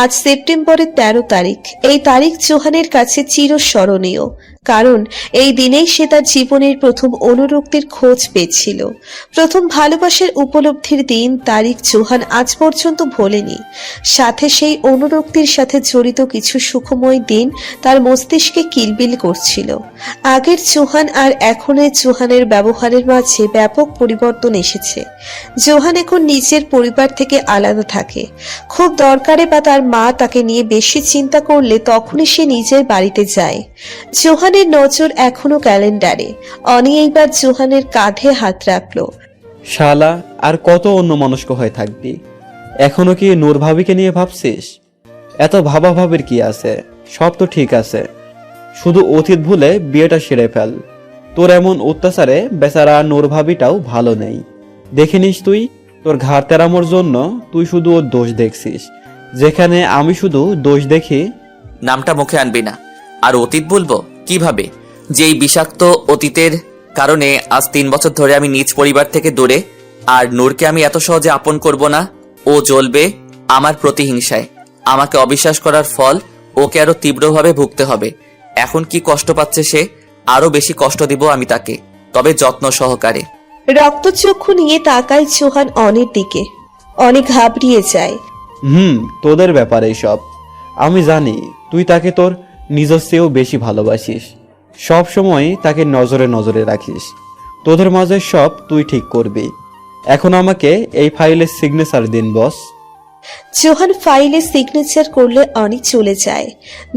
আজ সেপ্টেম্বরের 13 তারিখ। এই তারিখ জোহানের কাছে চিরস্মরণীয়, কারণ এই দিনেই সে তার জীবনের প্রথম অনুরক্তির খোঁজ পেয়েছিল। প্রথম ভালোবাসার উপলব্ধির দিন তারিখ জোহান আজ পর্যন্ত ভোলেনি। সাথে সেই অনুরক্তির সাথে জড়িত কিছু সুখময় দিন তার মস্তিষ্কে কিলবিল করছিল। আগের জোহান আর এখনের জোহানের ব্যবহারের মাঝে ব্যাপক পরিবর্তন এসেছে। জোহান এখন নিজের পরিবার থেকে আলাদা থাকে। খুব দরকারে বা তার মা তাকে নিয়ে বেশি চিন্তা করলে তখনই সে নিজের বাড়িতে যায়। জোহানের নজর এখনো ক্যালেন্ডারে। অনি এইবার জোহানের কাঁধে হাত রাখলো। শালা, আর কত অন্যমনস্ক হয়ে থাকবি? এখনো কি নূর ভাবিকে নিয়ে ভাবছিস? এত ভাবাভাবির কি আছে? সব তো ঠিক আছে। শুধু অতীত ভুলে বিয়েটা সেরে ফেল। তোর এমন অত্যাচারে বেচারা নূর ভাবিটাও ভালো নেই। দেখে নিস তুই, তোর ঘাড় তেরানোর জন্য তুই শুধু ওর দোষ দেখছিস, যেখানে আমি শুধু দোষ দেখি। নামটা মুখে আনবি না। আর অতীত বলবো কিভাবে? যে এই বিষাক্ত অতীতের কারণে আজ 3 বছর ধরে আমি নিজ পরিবার থেকে দূরে। আর নূরকে আমি এত সহজে আপন করব না। ও জ্বলবে আমার প্রতিহিংসায়। আমাকে অবিশ্বাস করার ফল ওকে আরো তীব্রভাবে ভুগতে হবে। এখন কি কষ্ট পাচ্ছে সে, আরো বেশি কষ্ট দিব আমি তাকে, তবে যত্ন সহকারে। রক্তচক্ষু নিয়ে তাকায় জোহান অনির দিকে। অনেক ঘাবড়িয়ে যায়। তোদের ব্যাপারে সব আমি জানি। তুই তাকে তোর নিজের চেয়েও বেশি ভালোবাসিস, সব সময় তাকে নজরে নজরে রাখিস। তোদের মাঝে সব তুই ঠিক করবি। এখন আমাকে এই ফাইলের সিগনেচার দিন বস। জোহান ফাইলে সিগনেচার করলে অনি চলে যায়।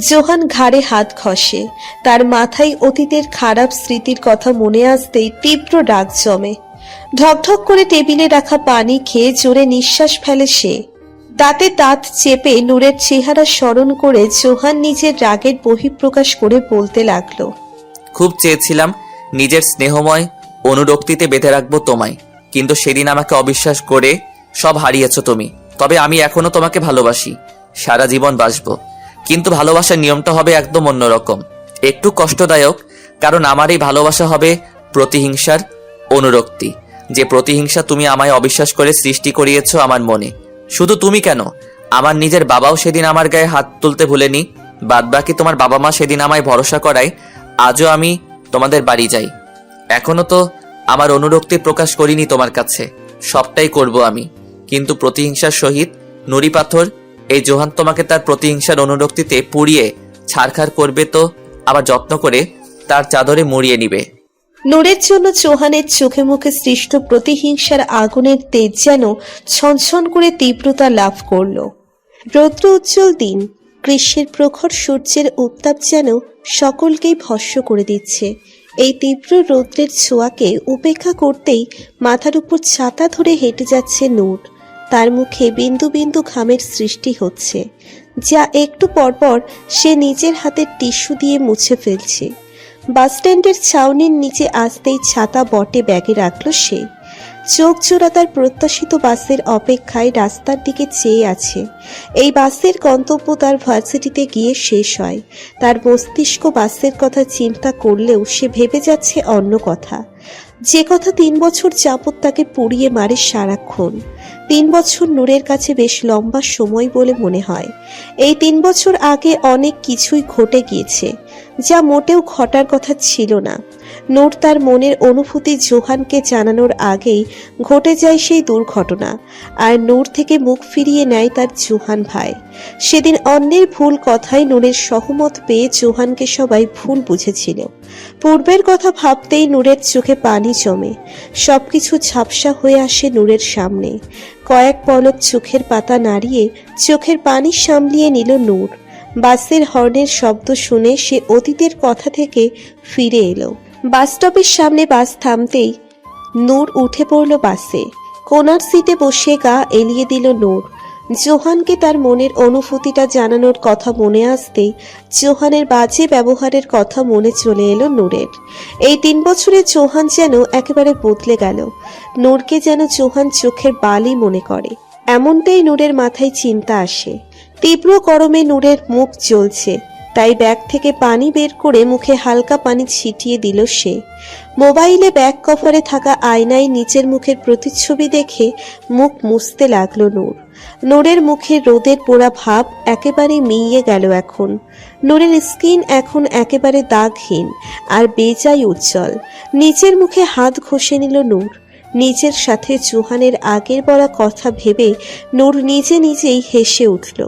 জোহান ঘাড়ে হাত ঘষে। তার মাথায় অতীতের খারাপ স্মৃতির কথা মনে আসতেই তীব্র রাগ জমে। ঢকঢক করে টেবিলে রাখা পানি খেয়ে জোরে নিঃশ্বাস ফেলে সে। দাঁতে দাঁত চেপে নূরের চেহারা স্মরণ করে জোহান নিজের রাগের বহিঃপ্রকাশ করে বলতে লাগলো, খুব চেয়েছিলাম নিজের স্নেহময় অনুরক্তিতে বেঁধে রাখবো তোমায়, কিন্তু সেদিন আমাকে অবিশ্বাস করে সব হারিয়েছ তুমি। তবে আমি এখনো তোমাকে ভালোবাসি, সারা জীবন বাসবো। কিন্তু ভালোবাসার নিয়মটা হবে একদম অন্যরকম, একটু কষ্টদায়ক। কারণ আমার এই ভালোবাসা হবে প্রতিহিংসার অনুরক্তি। যে প্রতিহিংসা তুমি আমায় অবিশ্বাস করে সৃষ্টি করিয়েছ আমার মনে। শুধু তুমি কেন, আমার নিজের বাবাও সেদিন আমার গায়ে হাত তুলতে ভুলেনি। বাদবাকি তোমার বাবা মা সেদিন আমায় ভরসা করায় আজও আমি তোমাদের বাড়ি যাই। এখনো তো আমার অনুরক্তি প্রকাশ করিনি তোমার কাছে, সবটাই করব আমি। কিন্তু প্রতিহিংসার সহিত নুড়ি পাথর এই জোহান তোমাকে তার প্রতিহিংসার অনুরক্তিতে পুড়িয়ে ছারখার করবে, তো আবার যত্ন করে তার চাদরে মুড়িয়ে নিবে। নূরের জন্য জোহানের চোখে মুখে সৃষ্ট প্রতিহিংসার আগুনের তেজ যেন ছনছন করে তীব্রতা লাভ করল। রৌদ্র উজ্জ্বল দিন, গ্রীষ্মের প্রখর সূর্যের উত্তাপ যেন সকলকেই ভস্ম করে দিচ্ছে। এই তীব্র রৌদ্রের ছোঁয়াকে উপেক্ষা করতেই মাথার উপর ছাতা ধরে হেঁটে যাচ্ছে নূর। তার মুখে বিন্দু বিন্দু ঘামের সৃষ্টি হচ্ছে, যা একটু পরপর সে নিজের হাতের টিস্যু দিয়ে মুছে ফেলছে। বাসস্ট্যান্ডের ছাউনির নিচে আসতেই ছাতা বটে ব্যাগে রাখল সে। চোখ জোড়া তার প্রত্যাশিত বাসের অপেক্ষায় রাস্তার দিকে চেয়ে আছে। এই বাসের গন্তব্য তার ভার্সিটিতে গিয়ে শেষ হয়। তার মস্তিষ্ক বাসের কথা চিন্তা করলেও সে ভেবে যাচ্ছে অন্য কথা, যে কথা 3 বছর যাবৎ তাকে পুড়িয়ে মারে সারাক্ষণ। 3 বছর নূরের কাছে বেশ লম্বা সময় বলে মনে হয়। এই 3 বছর আগে অনেক কিছুই ঘটে গিয়েছে, যা মোটেও ঘটার কথা ছিল না। নূর তার মনের অনুভূতি জোহানকে জানানোর আগেই ঘটে যায় সেই দুর্ঘটনা, আর নূর থেকে মুখ ফিরিয়ে নেয় তার জোহান ভাই। সেদিন অন্যের ভুল কথায় নূরের সহমত পেয়ে জোহানকে সবাই ভুল বুঝেছিল। পূর্বের কথা ভাবতেই নূরের চোখে পানি জমে। সবকিছু ঝাপসা হয়ে আসে নূরের সামনে। কয়েক পলক চোখের পাতা নাড়িয়ে চোখের পানি সামলিয়ে নিল নূর। বাসের হর্নের শব্দ শুনে সে অতীতের কথা থেকে ফিরে এলো। বাস স্টপের সামনে বাস থামতেই নূর উঠে পড়ল বাসে। কোনার সিটে বসে গা এলিয়ে দিল নূর। জোহানকে তার মনের অনুভূতিটা জানানোর কথা মনে আসতেই জোহানের বাজে ব্যবহারের কথা মনে চলে এলো নূরের। এই 3 বছরে জোহান যেন একেবারে বদলে গেল। নূরকে যেন জোহান চোখের বালি মনে করে, এমনটাই নূরের মাথায় চিন্তা আসে। তীব্র গরমে নূরের মুখ জ্বলছে, তাই ব্যাগ থেকে পানি বের করে মুখে হালকা পানি ছিটিয়ে দিল সে। মোবাইলে ব্যাক কভারে থাকা আয়নায় নিচের মুখের প্রতিচ্ছবি দেখে মুখ মুছতে লাগলো নূর। নূরের মুখে রোদের পোড়া ভাব একেবারে মিইয়ে গেল এখন। নূরের স্কিন এখন একেবারে দাগহীন আর বেজায় উজ্জ্বল। নিচের মুখে হাত ঘষে নিল নূর। নিজের সাথে জোহানের আগের বলা কথা ভেবে নূর নিজে নিজেই হেসে উঠল।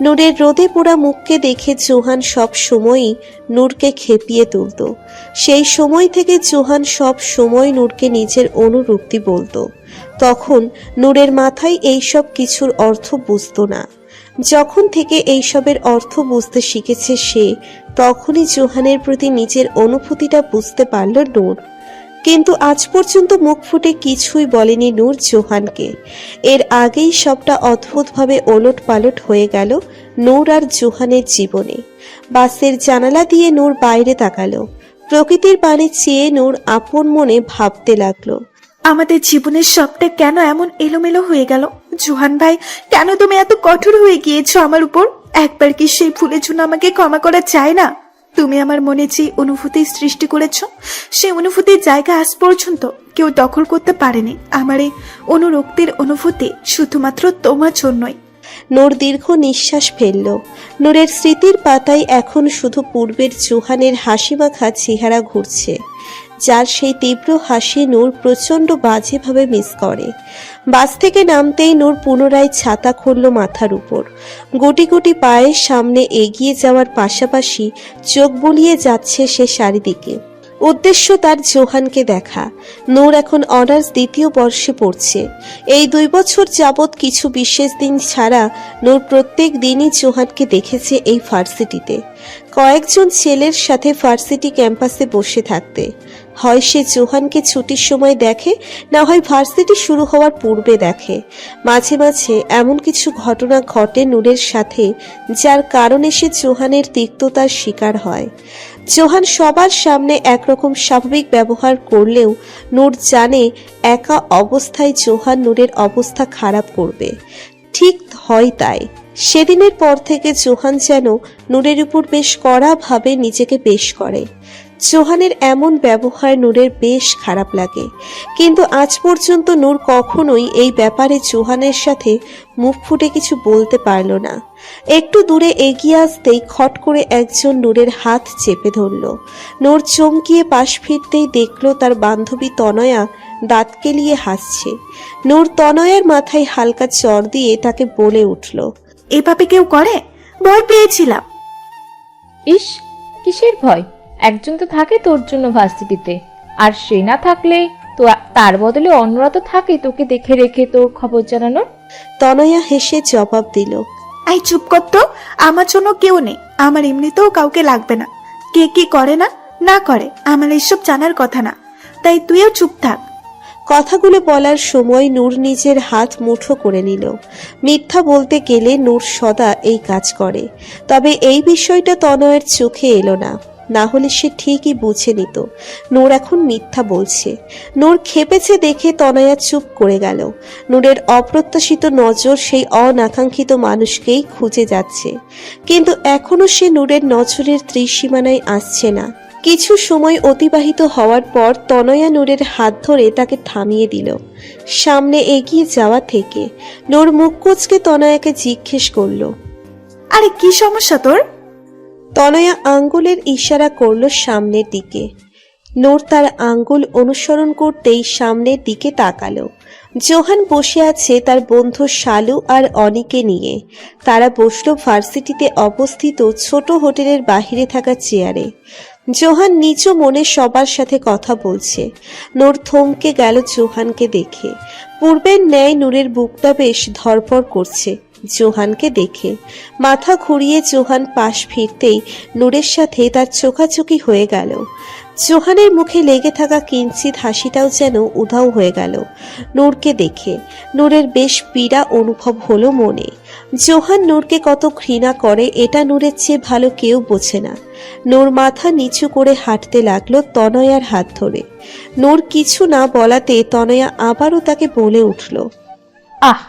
নূরের রোদে পোড়া মুখকে দেখে জোহান সব সময়ই নূরকে খেপিয়ে তুলত। সেই সময় থেকে জোহান সব সময় নূরকে নিজের অনুরক্তি বলতো। তখন নূরের মাথায় এইসব কিছুর অর্থ বুঝতো না। যখন থেকে এইসবের অর্থ বুঝতে শিখেছে সে, তখনই জোহানের প্রতি নিজের অনুভূতিটা বুঝতে পারল নূর। কিন্তু আজ পর্যন্ত মুখ ফুটে কিছুই বলেনি নূর জোহানকে। এর আগেই সবটা অদ্ভুতভাবে ওলট পালট হয়ে গেল নূর আর জোহানের জীবনে। বাসের জানালা দিয়ে নূর বাইরে তাকালো। প্রকৃতির পানে চেয়ে নূর আপন মনে ভাবতে লাগলো, আমাদের জীবনের সবটা কেন এমন এলোমেলো হয়ে গেল? জোহান ভাই, কেন তুমি এত কঠোর হয়ে গিয়েছো আমার উপর? একবার কি সেই ভুলের জন্য আমাকে ক্ষমা করা যায় না? তুমি আমার মনে যে অনুভূতি সৃষ্টি করেছো, সেই অনুভূতির জায়গা আজ পর্যন্ত কেউ দখল করতে পারেনি। আমার এই অনুরক্তির অনুভূতি শুধুমাত্র তোমার জন্যই। নূর দীর্ঘ নিঃশ্বাস ফেলল। নূরের স্মৃতির পাতায় এখন শুধু পূর্বের জোহানের হাসিমাখা চেহারা ঘুরছে, যার সেই তীব্র হাসি নূর প্রচণ্ড বাজেভাবে মিস করে। বাস থেকে নামতেই নূর পুনরায় ছাতা খুলল মাথার উপর। গুটি গুটি পায়ে সামনে এগিয়ে যাওয়ার পাশাপাশি চোখ বুলিয়ে যাচ্ছে সে চারিদিকে। উদ্দেশ্য তার জোহানকে দেখা। নূর এখন অনার্স দ্বিতীয় বর্ষে পড়ছে। এই 2 বছর যাবৎ কিছু বিশেষ দিন ছাড়া নূর প্রত্যেক দিনই জোহানকে দেখেছে এই ভার্সিটিতে, কয়েকজন ছেলের সাথে ভার্সিটি ক্যাম্পাসে বসে থাকতে। হয় সে জোহানকে ছুটির সময় দেখে, না হয় ভার্সিটি শুরু হওয়ার পূর্বে দেখে। মাঝে মাঝে এমন কিছু ঘটনা ঘটে নূরের সাথে, যার কারণে সে জোহানের তিক্ততার শিকার হয়। জোহান সবার সামনে একরকম স্বাভাবিক ব্যবহার করলেও নূর জানে একা অবস্থায় জোহান নূরের অবস্থা খারাপ করবে। ঠিক হয় তাই। সেদিনের পর থেকে জোহান যেন নূরের উপর বেশ কড়াভাবে নিজেকে পেশ করে। জোহানের এমন ব্যবহার নূরের বেশ খারাপ লাগে, কিন্তু আজ পর্যন্ত নূর কখনোই এই ব্যাপারে জোহানের সাথে মুখ ফুটে কিছু বলতে পারল না। একটু দূরে এগিয়ে আসতেই খট করে একজন নূরের হাত চেপে ধরল। নূর চমকিয়ে পাশ ফিরতেই দেখল তার বান্ধবী তনয়া দাঁত কেলিয়ে হাসছে। নূর তনয়ার মাথায় হালকা চর দিয়ে তাকে বলে উঠল, এভাবে কেউ করে? ভয় পেয়েছিলাম। ইস, কিসের ভয়? একজন তো থাকে তোর জন্য ভার্সিটিতে, আর সে না থাকলে তো তার বদলে অন্যরা তো থাকে তোকে দেখে রেখে তোর খবর জানানোর। তনয়া হেসে জবাব দিল, আই চুপ কর তো, আমার জন্য কেউ নেই। আমার এমনিতেও কাউকে লাগবে না। কে কি করে না না করে আমার এইসব জানার কথা না, তাই তুইও চুপ থাক। কথাগুলো বলার সময় নূর নিজের হাত মুঠো করে নিল। মিথ্যা বলতে গেলে নূর সদা এই কাজ করে, তবে এই বিষয়টা তনয়ের চোখে এলো না, না হলে সে ঠিকই বুঝে নিত নূর এখন মিথ্যা বলছে। নূর খেপেছে দেখে তনয়া চুপ করে গেল। নূরের অপ্রত্যাশিত নজর সেই অনাকাঙ্ক্ষিত মানুষকেই খুঁজে যাচ্ছে, কিন্তু এখনো সে নূরের নজরের ত্রিসীমানায় আসছে না। কিছু সময় অতিবাহিত হওয়ার পর তনয়া নূরের হাত ধরে তাকে থামিয়ে দিল সামনে এগিয়ে যাওয়া থেকে। নূর মুখ কুঁচকে তনয়াকে জিজ্ঞেস করল, আরে কি সমস্যা তোর? তনয়া আঙ্গুলের ইশারা করল সামনের দিকে। নূর তার আঙ্গুল অনুসরণ করতেই সামনের দিকে তাকালো। জোহান বসে আছে তার বন্ধু শালু আর অনিকে নিয়ে। তারা বসলো ভার্সিটিতে অবস্থিত ছোট হোটেলের বাহিরে থাকা চেয়ারে। জোহান নিচু মনে সবার সাথে কথা বলছে। নূর থমকে গেল জোহানকে দেখে। পূর্বের ন্যায় নূরের বুকটা বেশ ধড়ফড় করছে জোহানকে দেখে। মাথা ঘুরিয়ে জোহান পাশ ফিরতেই নূরের সাথে তার চোখাচোখি হয়ে গেল। জোহানের মুখে লেগে থাকা কিঞ্চিত হাসিটাও যেন উধাও হয়ে গেল নূরকে দেখে। নূরের বেশ পীড়া অনুভব হলো মনে। জোহান নূরকে কত ঘৃণা করে এটা নূরের চেয়ে ভালো কেউ বোঝে না। নূর মাথা নিচু করে হাঁটতে লাগলো তনয়ার হাত ধরে। নূর কিছু না বলাতে তনয়া আবারও তাকে বলে উঠল, আহ,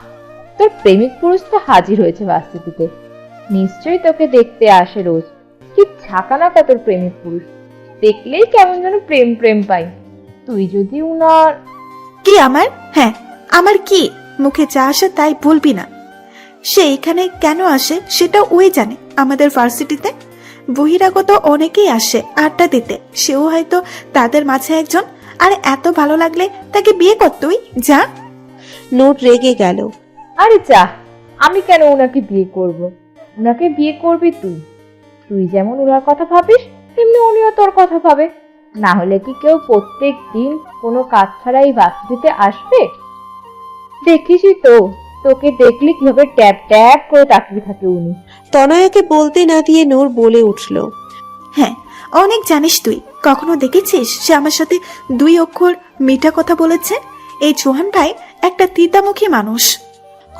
তোর প্রেমিক পুরুষ তো হাজির হয়েছে ভার্সিটিতে। নিশ্চয়ই তোকে দেখতে আসে রোজ। কি ছাকানাকা তোর প্রেমিক পুরুষ, দেখলেই কেমন যেন প্রেম প্রেম পাই। তুই যদি উনার... কি আমার? হ্যাঁ, আমার কি? মুখে যা আসে তাই বলবি না। সে এখানে কেন আসে সেটা ওই জানে। আমাদের ভার্সিটিতে বহিরাগত অনেকেই আসে আড্ডা দিতে, সেও হয়তো তাদের মাঝে একজন। আর এত ভালো লাগলে তাকে বিয়ে কর তুই, যা। নূর রেগে গেল। আরে যা, আমি কেন ওনাকে বিয়ে করব? ওনাকে বিয়ে করবি তুই। তুই যেমন ওনার কথা ভাবিস তেমনি উনিও তোর কথা ভাবে। না হলে কি কেউ প্রত্যেক দিন কোনো কাজ ছাড়াই ভার্সিটিতে আসবে? দেখিসই তো, তোকে দেখলে কিভাবে ট্যাপ ট্যাপ করে তাকিয়ে থাকে উনি। তনয়াকে বলতে না দিয়ে নূর বলে উঠল, হ্যাঁ, অনেক জানিস তুই। কখনো দেখেছিস সে আমার সাথে 2 অক্ষর মিঠা কথা বলেছে? এই জোহান ভাই একটা তিতামুখী মানুষ।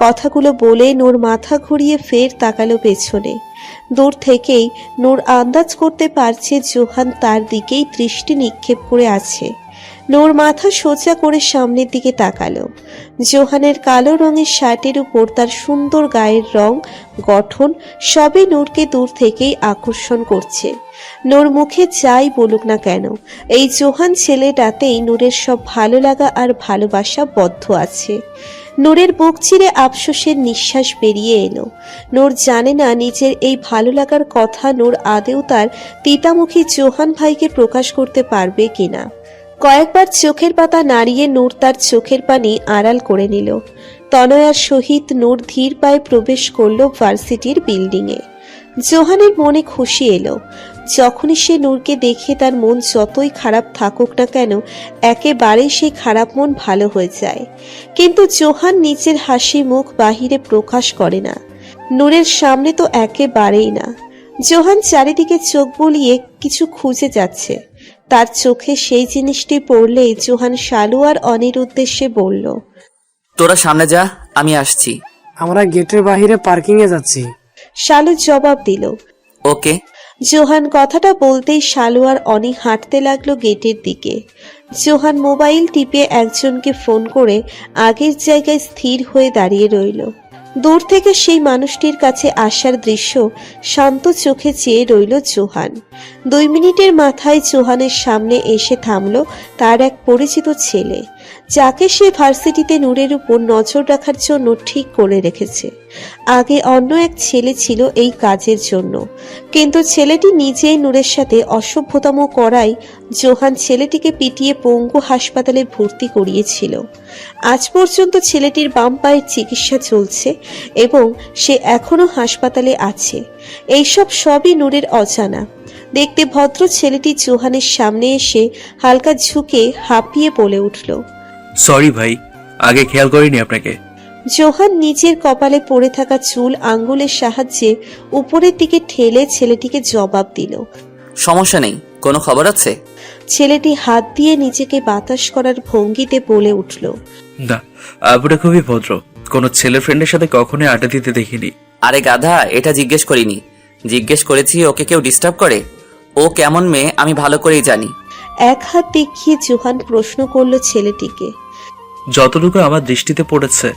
কথাগুলো বলে নূর মাথা ঘুরিয়ে ফের তাকালো পেছনে। দূর থেকেই নূর আন্দাজ করতে পারছে জোহান তার দিকেই দৃষ্টি নিক্ষেপ করে আছে। নূর মাথা সোজা করে সামনের দিকে তাকালো। জোহানের কালো রঙের শার্টের উপর তার সুন্দর গায়ের রং, গঠন সবই নূরকে দূর থেকেই আকর্ষণ করছে। নূর মুখে যাই বলুক না কেন, এই জোহান ছেলেটাতেই নূরের সব ভালো লাগা আর ভালোবাসা বদ্ধ আছে। নূরের বুক চিরে আফসোসের নিঃশ্বাস বেরিয়ে এলো। নূর জানে না নিজের এই ভালো লাগার কথা নূর আদেও তার তিতামুখী জোহান ভাইকে প্রকাশ করতে পারবে কিনা। কয়েকবার চোখের পাতা নাড়িয়ে নূর তার চোখের পানি আড়াল করে নিল। তনয়ার সহিত নূর ধীর পায়ে প্রবেশ করল ভার্সিটির বিল্ডিংয়ে। জোহানের মনে খুশি এলো। যখনই সে নূরকে দেখে তার মন যতই খারাপ থাকুক না কেন, একেবারে সেই খারাপ মন ভালো হয়ে যায়। কিন্তু জোহান নিজের হাসি মুখ বাহিরে প্রকাশ করে না, নূরের সামনে তো একেবারেই না। জোহান চারিদিকে চোখ বুলিয়ে কিছু খুঁজে যাচ্ছে। তার চোখে সেই জিনিসটি পড়লেই জোহান শালু আর অনির উদ্দেশ্যে বলল, তোরা সামনে যা, আমি আসছি। আমরা গেটের বাইরে পার্কিং এ যাচ্ছি। শালু জবাব দিল। ওকে। জোহান কথাটা বলতেই শালু আর অনি হাঁটতে লাগলো গেটের দিকে। জোহান মোবাইল টিপে একজনকে ফোন করে আগের জায়গায় স্থির হয়ে দাঁড়িয়ে রইল। দূর থেকে সেই মানুষটির কাছে আসার দৃশ্য শান্ত চোখে চেয়ে রইল জোহান। 2 মিনিটের মাথায় জোহানের সামনে এসে থামলো তার এক পরিচিত ছেলে, যাকে সে ভার্সিটিতে নূরের উপর নজর রাখার জন্য ঠিক করে রেখেছে। আগে অন্য এক ছেলে ছিল এই কাজের জন্য, কিন্তু ছেলেটি নিজেই নূরের সাথে অসভ্যতম করায় জোহান ছেলেটিকে পিটিয়ে পঙ্গু হাসপাতালে ভর্তি করিয়েছিল। আজ পর্যন্ত ছেলেটির বাম পায়ের চিকিৎসা চলছে এবং সে এখনো হাসপাতালে আছে। এইসব সবই নূরের অজানা। দেখতে ভদ্র ছেলেটি জোহানের সামনে এসে হালকা ঝুঁকে হাঁপিয়ে বলে উঠল, সরি ভাই, আগে খেয়াল করিনি আপনাকে। জোহান নিজের কপালে পড়ে থাকা চুল আঙ্গুলের সাহায্যে উপরের দিকে ঠেলে ছেলেটিকে জবাব দিল। সমস্যা নেই, কোনো খবর আছে? ছেলেটি হাত দিয়ে নিজেকে বাতাস করার ভঙ্গিতে বলে উঠল, না, আপনারা খুবই ভদ্র। কোনো ছেলে ফ্রেন্ডের সাথে কখনোই আড্ডা দিতে দেখিনি। আরে গাধা, এটা জিজ্ঞেস করিনি। জিজ্ঞেস করেছি ওকে কেউ ডিস্টার্ব করে? ও কেমন মেয়ে আমি ভালো করেই জানি। এক হাত দেখিয়ে জোহান প্রশ্ন করলো ছেলেটিকে। যতটুকু আমার দৃষ্টিতে পড়েছে,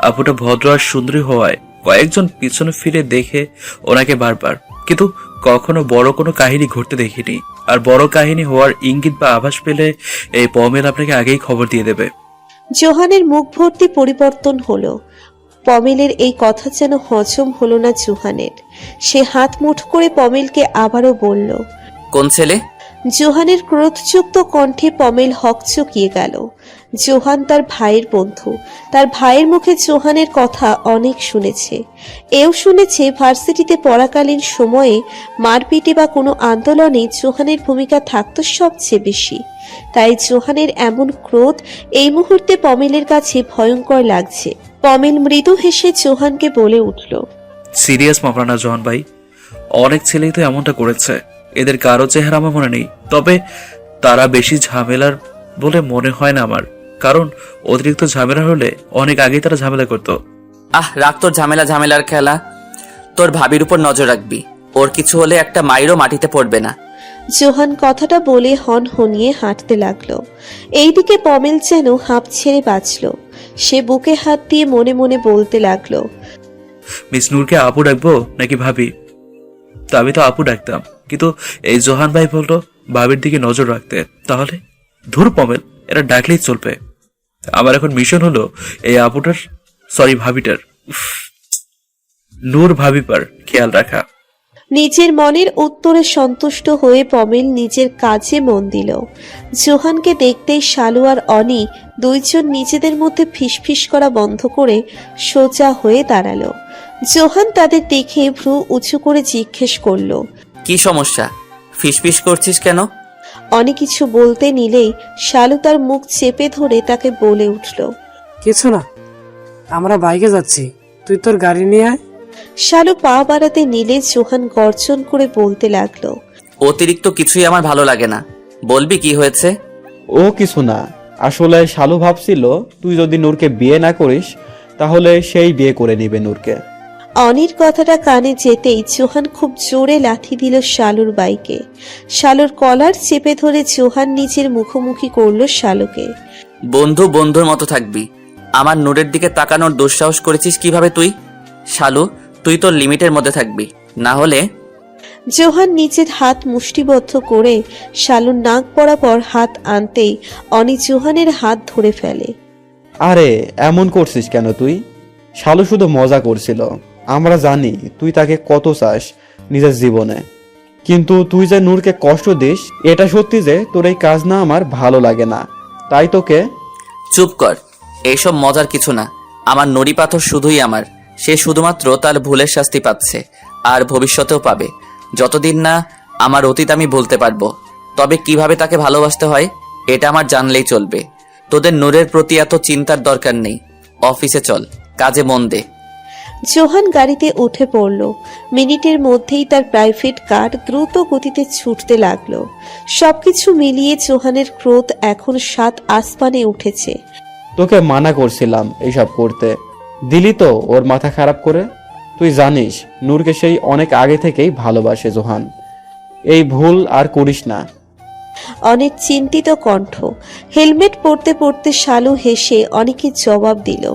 আপুটা ভদ্র আর সুন্দরী হওয়ায় কয়েকজন পিছনে ফিরে দেখে ওনাকে বারবার, কিন্তু কখনো বড় কোনো কাহিনী ঘটতে দেখিনি। আর বড় কাহিনী হওয়ার ইঙ্গিত বা আভাস পেলে এই পমেল আপনাকে আগেই খবর দিয়ে দেবে। জোহানের মুখ ভর্তি পরিবর্তন হলো। পমেলের এই কথা যেন হজম হলো না জোহানের। সে হাত মুঠো করে পমেলকে আবারও বলল, কোন ছেলে? জোহানের ক্রোধযুক্ত কণ্ঠে পমেল হকচকিয়ে গেল। জোহান তার ভাইয়ের বন্ধু। তার ভাইয়ের মুখে জোহানের কথা অনেক শুনেছে। এও শুনেছে ভার্সিটিতে পড়াকালীন সময়ে মারপিটে বা কোনো আন্দোলনে জোহানের ভূমিকা থাকতো সবচেয়ে বেশি। তাই জোহানের এমন ক্রোধ এই মুহূর্তে পমেলের কাছে ভয়ঙ্কর লাগছে। পমেল মৃদু হেসে জোহানকে বলে উঠল, সিরিয়াস মামলা না জোহান ভাই, অনেক ছেলেই তো এমনটা করেছে। এদের কারো চেহারা আমার মনে নেই, তবে তারা বেশি ঝামেলার বলে মনে হয় না আমার, কারণ অতিরিক্ত ঝামেলা হলে অনেক আগেই তারা ঝামেলা করতো। রাখ তোর ঝামেলার খেলা। তোর ভাবির উপর নজর রাখবি, ওর কিছু হলে একটা মাইরও মাটিতে পড়বে না। জোহান কথাটা বলে হনহনিয়ে হাঁটতে লাগলো। এইদিকে পমেল যেন হাঁপ ছেড়ে বাঁচল। সে বুকে হাত দিয়ে মনে মনে বলতে লাগলো, মিস নূরকে আপু ডাকবো নাকি ভাবি? তা আমি তো আপু ডাকতাম, কিন্তু এই জোহান ভাই বললো ভাবির দিকে নজর রাখতে। তাহলে ধুর পমেল, এটা ডাকলেই চলবে। আমার এখন মিশন হলো এই আপুটার, সরি ভাবিটার, নূর ভাবিপার খেয়াল রাখা। নিজের মনের উত্তরে সন্তুষ্ট হয়ে পমেল নিজের কাজে মন দিল। জোহানকে দেখতেই শালু আর অনি দুইজন নিজেদের মধ্যে ফিসফিস করা বন্ধ করে সোজা হয়ে দাঁড়ালো। জোহান তাদের দেখে ভ্রু উঁচু করে জিজ্ঞেস করলো, কি সমস্যা? ফিসফিস করছিস কেন? অনি কিছু বলতে নিলেই শালু তার মুখ চেপে ধরে তাকে বলে উঠল, কিছু না, আমরা বাইকে যাচ্ছি, তুই তোর গাড়ি নিয়ে আয়। শালু পা বাড়াতে নিলে জোহান গর্জন করে বলতে লাগলো, অতিরিক্ত কিছুই আমার ভালো লাগে না। বলবি কি হয়েছে? ও কিছু না, আসলে শালু ভাবছিল তুই যদি নূরকে বিয়ে না করিস তাহলে সেই বিয়ে করে নিবে নূরকে। অনির কথাটা কানে যেতেই জোহান খুব জোরে লাথি দিল শালুর বাইকে। শালুর কলার চেপে ধরে জোহান নিজের মুখোমুখি করলো শালুকে। বন্ধু বন্ধুর মতো থাকবি, আমার নূরের দিকে তাকানোর দুঃসাহস করেছিস কিভাবে তুই? শালু, তুই তোর লিমিটের মধ্যে থাকবি, না হলে। জোহান নিজের হাত মুষ্টিবদ্ধ করে শালুর নাক বরাবর হাত আনতেই অনি জোহানের হাত ধরে ফেলে। আরে এমন করছিস কেন তুই? শালু শুধু মজা করছিল, আমরা জানি তুই তাকে কত চাস নিজের জীবনে, কিন্তু তুই যে নূরকে কষ্ট দিস এটা সত্যি যে তোর এই কাজ না আমার ভালো লাগে না, তাই তোকে। চুপ কর, এইসব মজার কিছু না। আমার নড়ি পাথর শুধুই আমার, সে শুধুমাত্র তার ভুলের শাস্তি পাচ্ছে, আর ভবিষ্যতেও পাবে, যতদিন না আমার অতীত আমি ভুলতে পারবো। তবে কিভাবে তাকে ভালোবাসতে হয় এটা আমার জানলেই চলবে। তোদের নূরের প্রতি এত চিন্তার দরকার নেই, অফিসে চল, কাজে মন দে। জোহান গাড়িতে উঠে পড়ল। মিনিটের মধ্যেই তার প্রাইভেট কার দ্রুত গতিতে ছুটতে লাগলো। সবকিছু মিলিয়ে জোহানের ক্রোধ এখন 7 আসমানে উঠেছে। তোকে মানা করছিলাম এইসব করতে, দিলি তো ওর মাথা খারাপ করে। তুই জানিস নূরকে সেই অনেক আগে থেকেই ভালোবাসে জোহান, এই ভুল আর করিস না। অনেক চিন্তিত কণ্ঠ। হেলমেট পরতে পরতে শালু হেসে অনেকে জবাব দিল।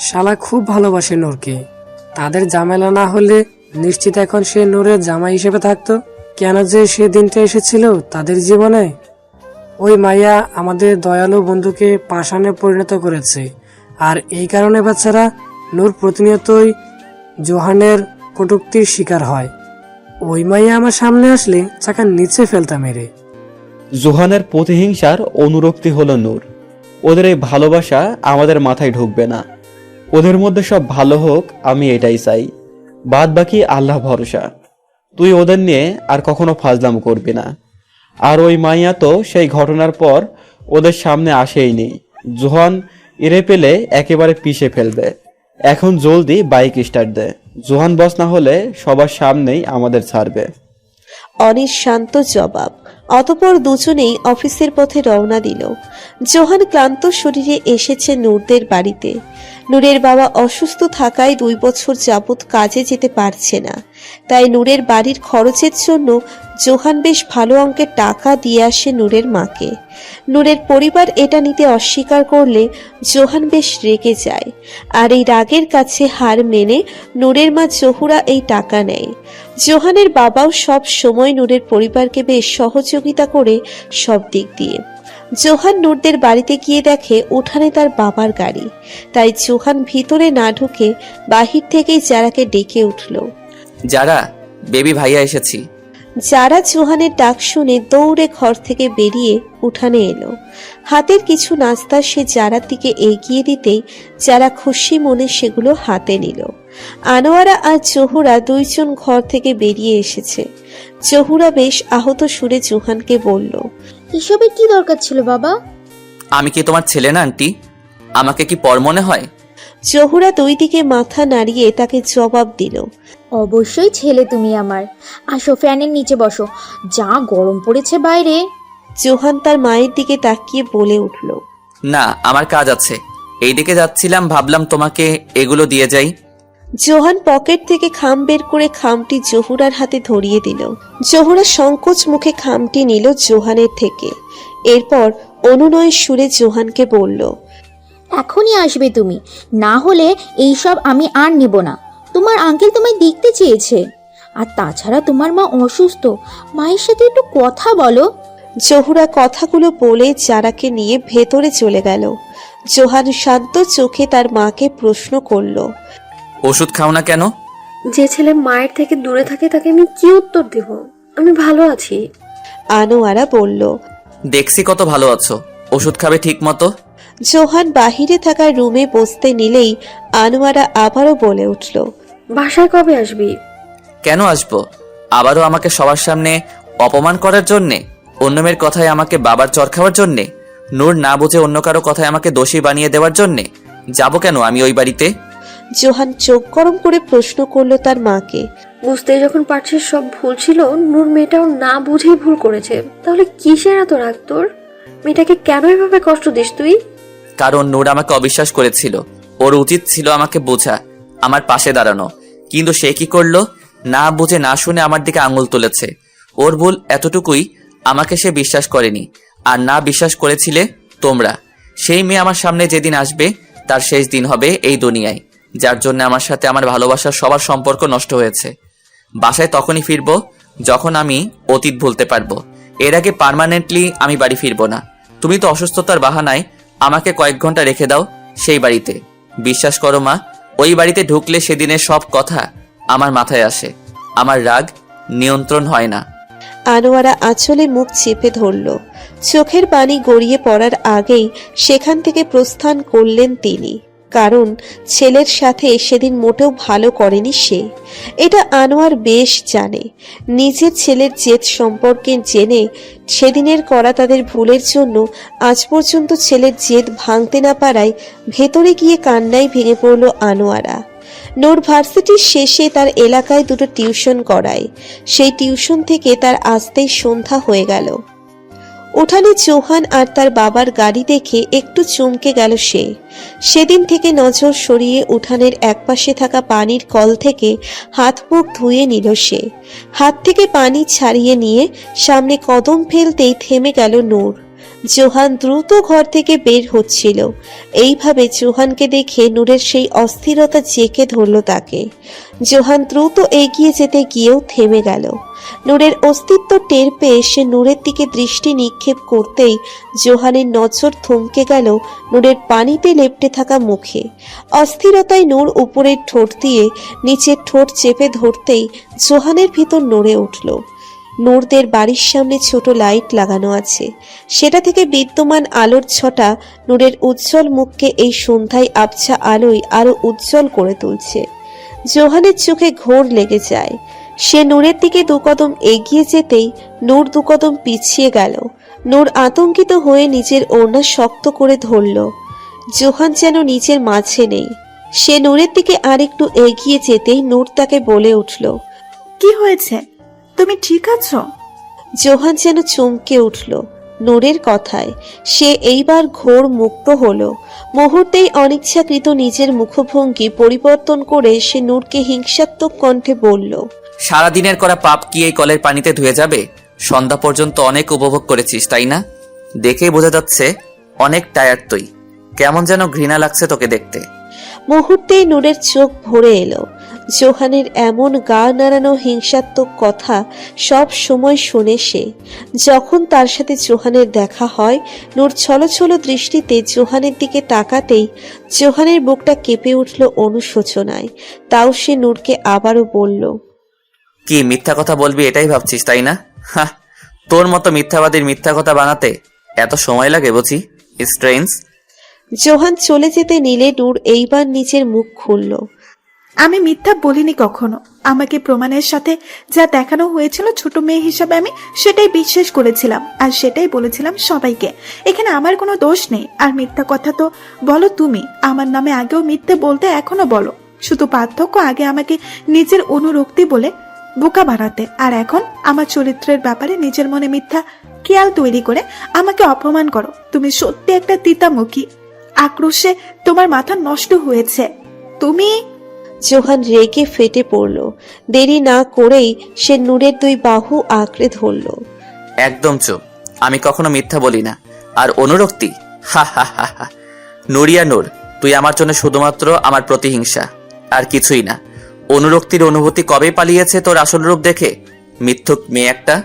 শালা খুব ভালোবাসে নূরকে, তাদের ঝামেলা না হলে নিশ্চিত এখন সে নূরের জামাই হিসেবে থাকতো। কেন যে সে দিনটা এসেছিল তাদের জীবনে। ওই মাইয়া আমাদের দয়ালু বন্ধুকে পাষাণে পরিণত করেছে, আর এই কারণে বাচ্চারা নূর প্রতিনিয়তই জোহানের কটূক্তির শিকার হয়। ওই মাইয়া আমার সামনে আসলে চাকা নিচে ফেলতাম মেরে। জোহানের প্রতিহিংসার অনুরক্তি হলো নূর। ওদের এই ভালোবাসা আমাদের মাথায় ঢুকবে না, ওদের মধ্যে সব ভালো হোক, আমি এটাই চাই। বাদ বাকি আল্লাহ ভরসা। তুই ওদের নিয়ে আর কখনো ফাজলাম করবি না। আর ওই মাইয়া তো সেই ঘটনার পর ওদের সামনে আসেইনি। জোহান এরে পেলে একেবারে পিষে ফেলবে। এখন জলদি বাইক স্টার্ট দে, জোহান বস না হলে সবার সামনেই আমাদের ছাড়বে। অনির শান্ত জবাব। অতঃপর দুজনেই অফিসের পথে রওনা দিল। জোহান ক্লান্ত শরীরে এসেছে নূরদের বাড়িতে। নূরের বাবা অসুস্থ থাকায় 2 বছর যাবৎ কাজে যেতে পারছে না, তাই নূরের বাড়ির খরচের জন্য জোহান বেশ ভালো অঙ্কের টাকা দিয়ে আসে নূরের মাকে। নূরের পরিবার এটা নিতে অস্বীকার করলে জোহান বেশ রেগে যায়, আর এই রাগের কাছে হার মেনে নূরের মা জহুরা এই টাকা নেয়। জোহানের বাবাও সব সময় নূরের পরিবারকে বেশ সহযোগিতা করে সব দিক দিয়ে। জোহান নূরদের বাড়িতে গিয়ে দেখে উঠানে তার বাবার গাড়ি, তাই জোহান ভিতরে না ঢুকে বাহির থেকেই যারাকে ডেকে উঠল। যারা, বেবি ভাইয়া এসেছি। যারা জোহানের ডাক শুনে দৌড়ে ঘর থেকে বেরিয়ে উঠানে এলো। হাতের কিছু নাস্তা সে যারার দিকে এগিয়ে দিতেই যারা খুশি মনে সেগুলো হাতে নিল। আনোয়ারা আর জহুরা 2 জন ঘর থেকে বেরিয়ে এসেছে। জহুরা বেশ আহত সুরে জোহানকে বলল, এসবের কি দরকার ছিল বাবা? আমি কি তোমার ছেলে না আন্টি? আমাকে কি পর মনে হয়? জহুরা 2 দিকে মাথা নাড়িয়ে তাকে জবাব দিল, অবশ্যই ছেলে তুমি আমার। আসো ফ্যানের নিচে বসো, যা গরম পড়েছে বাইরে। জোহান তার মায়ের দিকে তাকিয়ে বলে উঠল, না, আমার কাজ আছে, এইদিকে যাচ্ছিলাম, ভাবলাম তোমাকে এগুলো দিয়ে যাই। জোহান পকেট থেকে খাম বের করে খামটি জহুরার হাতে ধরিয়ে দিল। জহুরা সংকোচ মুখে খামটি নিল জোহানের থেকে। এরপর অনুনয়ের সুরে জোহানকে বলল, এখনই আসবে তুমি, না হলে এইসব আমি আর নেব না। তোমার আঙ্কেল তোমায় দেখতে চেয়েছে, আর তাছাড়া তোমার মা অসুস্থ, মায়ের সাথে একটু কথা বলো। জহুরা কথাগুলো বলে যারাকে নিয়ে ভেতরে চলে গেল। জোহান শান্ত চোখে তার মাকে প্রশ্ন করল, ওষুধ খাও না কেন? যে ছেলে মায়ের থেকে দূরে থাকে তাকে আমি কি উত্তর দেব? আমি ভালো আছি। আনোয়ারা বলল। দেখছি কত ভালো আছো, ওষুধ খাবে ঠিক মতো। জোহান বাহিরে থাকা রুমে বসতে নিলেই আনোয়ারা আবারও বলে উঠল, বাসায় কবে আসবি? কেন আসবো? আবারও আমাকে সবার সামনে অপমান করার জন্যে? অন্য মেয়ের কথায় আমাকে বাবার চর খাওয়ার জন্যে? নূর না বুঝে অন্য কারো কথায় আমাকে দোষী বানিয়ে দেওয়ার জন্যে? যাবো কেন আমি ওই বাড়িতে? জোহান চোখ গরম করে প্রশ্ন করলো তার মাকে। বুঝতেই যখন পারছিস সব ভুল ছিল, নূর মেয়েটাও না বুঝেই ভুল করেছে, তাহলে কিসের এত রাগ তোর? মেয়েটাকে কেন এভাবে কষ্ট দিস তুই? কারণ নূর আমাকে অবিশ্বাস করেছিল, ও ওর উচিত ছিল আমাকে বোঝা, আমার পাশে দাঁড়ানো, কিন্তু সে কি করলো? না বুঝে না শুনে আমার দিকে আঙুল তুলেছে। ওর ভুল এতটুকুই, আমাকে সে বিশ্বাস করেনি। আর না বিশ্বাস করেছিলে তোমরা। সেই মেয়ে আমার সামনে যেদিন আসবে তার শেষ দিন হবে এই দুনিয়ায়, যার জন্য আমার সাথে আমার ভালোবাসার সবার সম্পর্ক নষ্ট হয়েছে। বাসায় তখনই ফিরবো যখন আমি অতীত ভুলতে পারবো। এর আগে পার্মানেন্টলি আমি বাড়ি ফিরবো না। তুমি তো অসুস্থতার বাহানায় আমাকে কয়েক ঘন্টা রেখে দাও সেই বাড়িতে। বিশ্বাস করো মা, ওই বাড়িতে ঢুকলে সেদিনের সব কথা আমার মাথায় আসে। আমার রাগ নিয়ন্ত্রণ হয় না। আনোয়ারা আঁচলে মুখ চেপে ধরল। চোখের পানি গড়িয়ে পড়ার আগেই সেখান থেকে প্রস্থান করলেন তিনি, কারণ ছেলের সাথে সেদিন মোটেও ভালো করেনি সে। এটা আনোয়ার বেশ জানে। নিজের ছেলের জেদ সম্পর্কে জেনে সেদিনের করা তাদের ভুলের জন্য আজ পর্যন্ত ছেলের জেদ ভাঙতে না পারায় ভেতরে গিয়ে কান্নায় ভেঙে পড়ল আনোয়ারা। নূর ভার্সিটির শেষে তার এলাকায় দুটো টিউশন করায়। সেই টিউশন থেকে তার আসতেই সন্ধ্যা হয়ে গেল। উঠানে চৌহান আর তার বাবার গাড়ি দেখে একটু চমকে গেল সে। সেদিন থেকে নজর সরিয়ে উঠানের একপাশে থাকা পানির কল থেকে হাত মুখ ধুয়ে নিল সে। হাত থেকে পানি ছাড়িয়ে নিয়ে সামনে কদম ফেলতেই থেমে গেল নূর। জোহান দ্রুত ঘর থেকে বের হচ্ছিল। এইভাবে জোহানকে দেখে নূরের সেই অস্থিরতা জেঁকে ধরল তাকে। জোহান দ্রুত এগিয়ে যেতে গিয়েও থেমে গেল। নূরের অস্তিত্ব টের পেয়ে সে নূরের দিকে দৃষ্টি নিক্ষেপ করতেই জোহানের নজর থমকে গেল নূরের পানিতে লেপ্টে থাকা মুখে। অস্থিরতায় নূর উপরের ঠোঁট দিয়ে নিচের ঠোঁট চেপে ধরতেই জোহানের ভিতর নড়ে উঠল। নূরদের বাড়ির সামনে ছোট লাইট লাগানো আছে, সেটা থেকে বিদ্যমান আলোর ছটা নূরের উজ্জ্বল মুখকে এই সন্ধ্যায় আবছা আলোয় আরো উজ্জ্বল করে তুলছে। জোহানের চোখে ঘোর লেগে যায়। সে নূরের দিকে দুকদম এগিয়ে যেতেই নূর দুকদম পিছিয়ে গেল। নূর আতঙ্কিত হয়ে নিজের ওড়না শক্ত করে ধরল। জোহান যেন নিজের মাঝে নেই। সে নূরের দিকে আরেকটু এগিয়ে যেতেই নূর তাকে বলে উঠল, কি হয়েছে? তুমি ঠিক আছো? জোহান যেন চমকে উঠল নূরের কথায়। সে এইবার ঘোর মুক্ত হলো। মুহূর্তেই অনিচ্ছাকৃত নিজের মুখভঙ্গি পরিবর্তন করে সে নূরকে হিংসাত্মক কণ্ঠে বলল, সারাদিনের করা পাপ কি এই কলের পানিতে ধুয়ে যাবে? সন্ধ্যা পর্যন্ত অনেক উপভোগ করেছিস তাই না? দেখেই বোঝা যাচ্ছে অনেক টায়ার্ড তুই। কেমন যেন ঘৃণা লাগছে তোকে দেখতে। মুহূর্তেই নূরের চোখ ভরে এলো। জোহানের এমন গা নাড়ানো হিংসাত্মক কথা সব সময় শোনে সে। যখন তার সাথে জোহানের দেখা হয়, নূর ছলছল দৃষ্টিতে জোহানের দিকে তাকাতেই জোহানের বুকটা কেঁপে উঠল অনুশোচনায়। তাও সে নূরকে আবারও বলল, কি মিথ্যা কথা বলবি এটাই ভাবছিস তাই না? তোর মতো মিথ্যাবাদীর মিথ্যা কথা বানাতে এত সময় লাগে বুঝি? স্ট্রেঞ্জ। জোহান চলে যেতে নিলে নূর এইবার নিজের মুখ খুলল। আমি মিথ্যা বলিনি কখনো। আমাকে প্রমাণের সাথে যা দেখানো হয়েছিল ছোট মেয়ে হিসাবে আমি সেটাই বিশ্বাস করেছিলাম, আর সেটাই বলেছিলাম সবাইকে। এখানে আমার কোনো দোষ নেই। আর মিথ্যা কথা তো বলো তুমি। আমার নামে আগেও মিথ্যে বলতে, এখনো বলো। শুধু পার্থক্য, আগে আমাকে নিজের অনুরক্তি বলে বোকা বানাতে, আর এখন আমার চরিত্রের ব্যাপারে নিজের মনে মিথ্যা খেয়াল তৈরি করে আমাকে অপমান করো। তুমি সত্যি একটা তিতামুখী। আক্রোশে তোমার মাথা নষ্ট হয়েছে। তুমি। জোহান রেগে ফেটে পড়ল। দেরি না করেই সে নূরের দুই বাহু আঁকড়ে ধরল। একদম চুপ। আমি কখনো মিথ্যা বলি না। আর অনুরক্তি, হা হা হা হা। নুরিয়া নূর, তুই আমার জন্য শুধুমাত্র আমার প্রতিহিংসা, আর কিছুই না। অনুরক্তির অনুভূতি কবে পালিয়েছে তোর আসল রূপ দেখে, মিথ্যুক মেয়ে একটা।